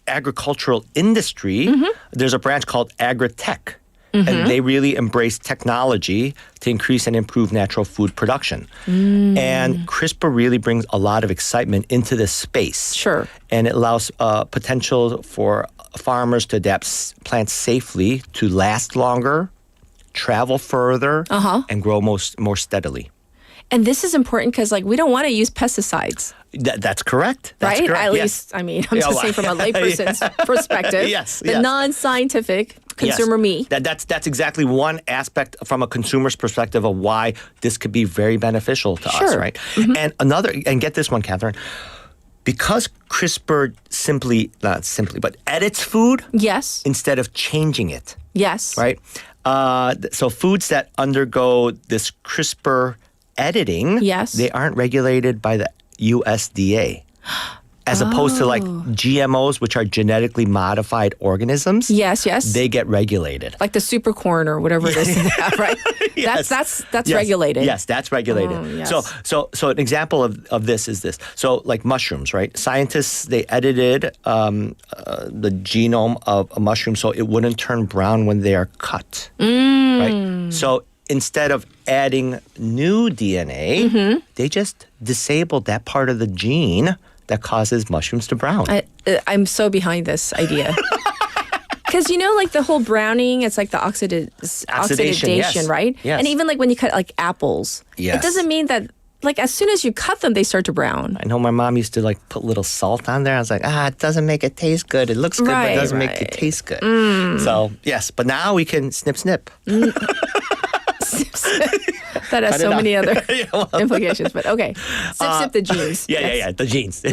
agricultural industry, there's a branch called agri-tech. And they really embrace technology to increase and improve natural food production. And CRISPR really brings a lot of excitement into this space. Sure. And it allows potential for farmers to adapt plants safely to last longer, travel further, and grow more steadily. And this is important because, we don't want to use pesticides. That's correct. That's right? correct. At yes. least, I'm just saying from a layperson's perspective. Yes. The non-scientific consumer me. That's exactly one aspect from a consumer's perspective of why this could be very beneficial to us, right? And get this one, Catherine. Because CRISPR not simply, but edits food. Yes. Instead of changing it. Yes. Right? So foods that undergo this CRISPR editing, they aren't regulated by the USDA. As opposed to GMOs, which are genetically modified organisms. Yes, yes. They get regulated. Like the super corn or whatever it is, right? Yes. That's Yes. Regulated. Yes, that's regulated. Oh, yes. So an example of this is this. So mushrooms, right? Scientists, they edited the genome of a mushroom so it wouldn't turn brown when they are cut. Right? So instead of adding new DNA, they just disabled that part of the gene that causes mushrooms to brown. I'm so behind this idea. Because like the whole browning, it's like the oxidation, yes. right? Yes. And even like when you cut like apples, Yes. it doesn't mean that like as soon as you cut them, they start to brown. I know my mom used to like put little salt on there. I was like, it doesn't make it taste good. It looks good, but it doesn't make it taste good. So, yes, but now we can snip. That has Cut so it many out. other implications, but okay. Snip the genes. Yeah, the genes.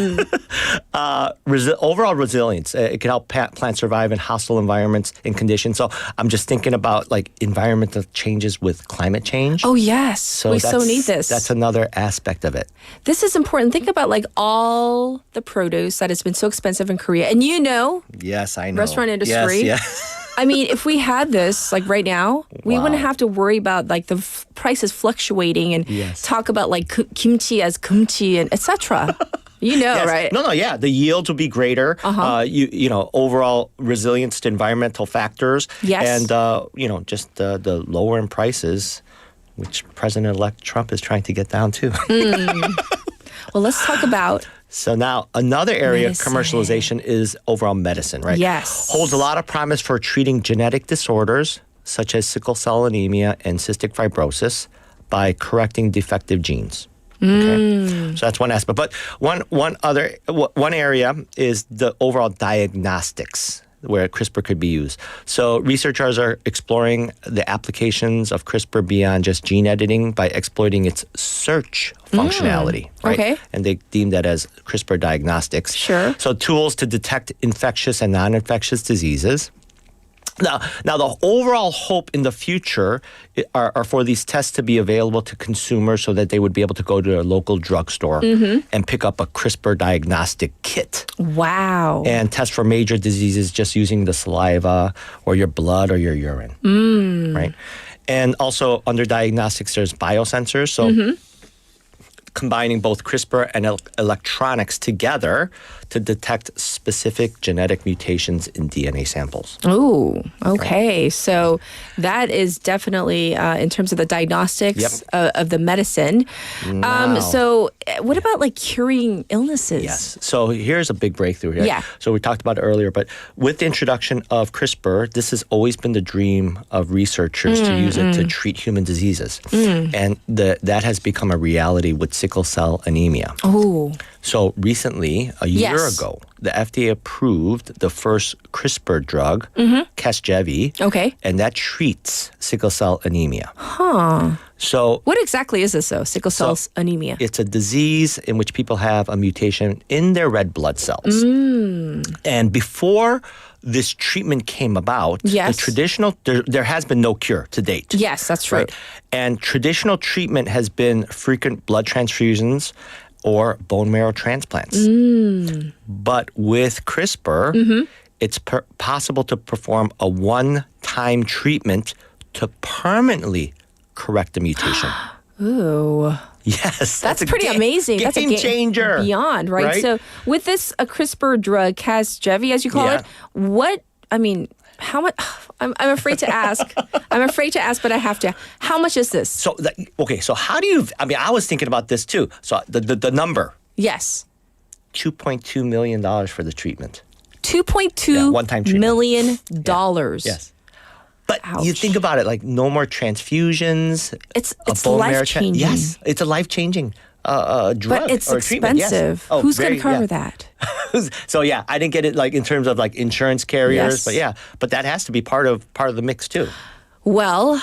Overall resilience. It can help plants survive in hostile environments and conditions. So I'm just thinking about like environmental changes with climate change. Oh, yes. We so need this. That's another aspect of it. This is important. Think about like all the produce that has been so expensive in Korea. And Yes, I know. restaurant industry. Yes. I mean, if we had this like right now, we wouldn't have to worry about like the prices fluctuating and talk about like kimchi as kimchi and etc. Yes. Right? No, yeah. The yields will be greater. Overall resilience to environmental factors. Yes. And, just the lower in prices, which President-elect Trump is trying to get down to. Well, let's talk about... So now another area of commercialization is overall medicine, right? Yes. Holds a lot of promise for treating genetic disorders such as sickle cell anemia and cystic fibrosis by correcting defective genes. Okay. So that's one aspect. But one area is the overall diagnostics where CRISPR could be used. So researchers are exploring the applications of CRISPR beyond just gene editing by exploiting its search functionality. Right? Okay. And they deem that as CRISPR diagnostics. Sure. So tools to detect infectious and non-infectious diseases. Now, the overall hope in the future are for these tests to be available to consumers so that they would be able to go to a local drugstore and pick up a CRISPR diagnostic kit. Wow. And test for major diseases just using the saliva or your blood or your urine. Right? And also under diagnostics, there's biosensors. So combining both CRISPR and electronics together to detect specific genetic mutations in DNA samples. Oh, okay. Right. So that is definitely in terms of the diagnostics of the medicine. So what about like curing illnesses? Yes. So here's a big breakthrough here. Yeah. So we talked about it earlier, but with the introduction of CRISPR, this has always been the dream of researchers to use it to treat human diseases. And that has become a reality with sickle cell anemia. Oh. So recently, a year ago, the FDA approved the first CRISPR drug, Casgevy. Okay. And that treats sickle cell anemia. Huh. So what exactly is this though, sickle cell anemia? It's a disease in which people have a mutation in their red blood cells. And before this treatment came about, the traditional, there has been no cure to date. Yes, that's true. Right? And traditional treatment has been frequent blood transfusions or bone marrow transplants. But with CRISPR, it's possible to perform a one-time treatment to permanently correct the mutation. Ooh. Yes. That's pretty amazing. That's a game changer. Beyond, right? So with this CRISPR drug, Casgevy, as you call it, how much? I'm afraid to ask. I'm afraid to ask, but I have to. How much is this? So, so how do you, I was thinking about this too. So the number. Yes. $2.2 million for the treatment. $2.2 one-time treatment. million. Yes. But you think about it, like no more transfusions. It's life-changing. Yes, it's a life-changing drug. But it's expensive. Yes. Who's going to cover that? So I didn't get it like in terms of like insurance carriers, but that has to be part of the mix too. Well,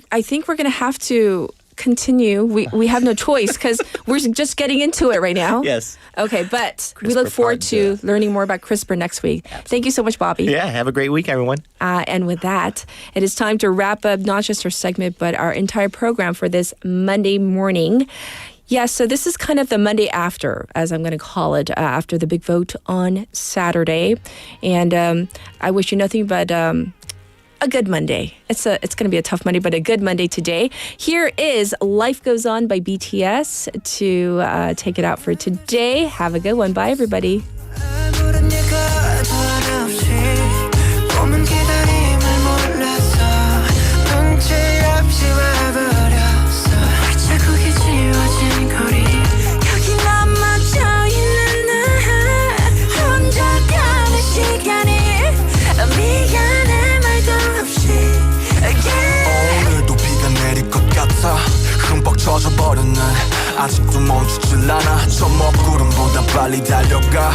I think we're going to have to continue. We have no choice because we're just getting into it right now. Yes. Okay, but we look forward to learning more about CRISPR next week. Absolutely. Thank you so much, Bobby. Yeah, have a great week, everyone. And with that, it is time to wrap up not just our segment, but our entire program for this Monday morning. Yeah, so this is kind of the Monday after, as I'm going to call it, after the big vote on Saturday. And I wish you nothing but a good Monday. It's going to be a tough Monday, but a good Monday today. Here is Life Goes On by BTS to take it out for today. Have a good one. Bye, everybody. 기다림을 몰랐어. 눈치 없이 않아 저 먹구름보다 빨리 달려가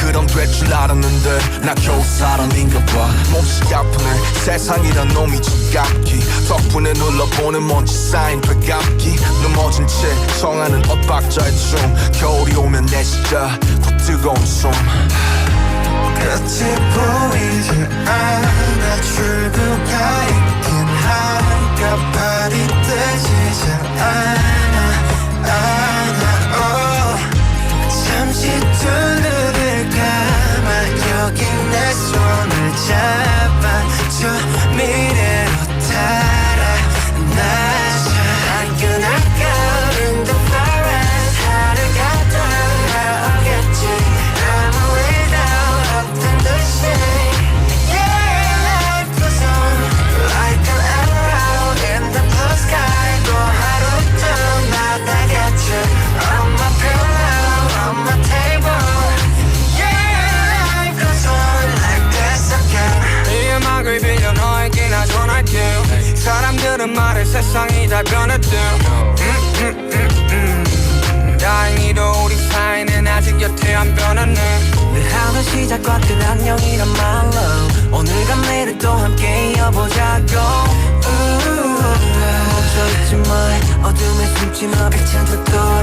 그럼 될 줄 알았는데 나 겨우 사람인가 봐 몹시 아프네 세상이란 놈이 지갑기 덕분에 눌러보는 먼지 쌓인 배갑기 넘어진 채 청하는 엇박자의 춤 겨울이 오면 내쉬자 더 뜨거운 숨 끝이 보이지 않아 출구가 있긴 한가 발이 뜨지 않아 잠시 두 눈을 감아 여기 내 손을 잡아줘 미래로 달아나자 I gonna go in the forest 하루가 돌아오겠지 아무 일도 없던 듯이 Yeah, life goes on like an arrow in the blue sky 또 하루도 나가겠지 On my pillow, on my table Yeah, life goes on like this again 이 음악을 빌려 너에게 나 전할게 사람들은 말해 세상이 다 변했대 다행히도 우리 사이는 아직 여태 안 변했네 늘 하루 시작과 끝 안녕이란 말로 오늘과 내일 또 함께 이어보자고 멈춰있지 마 어둠에 숨지 마 백창도 또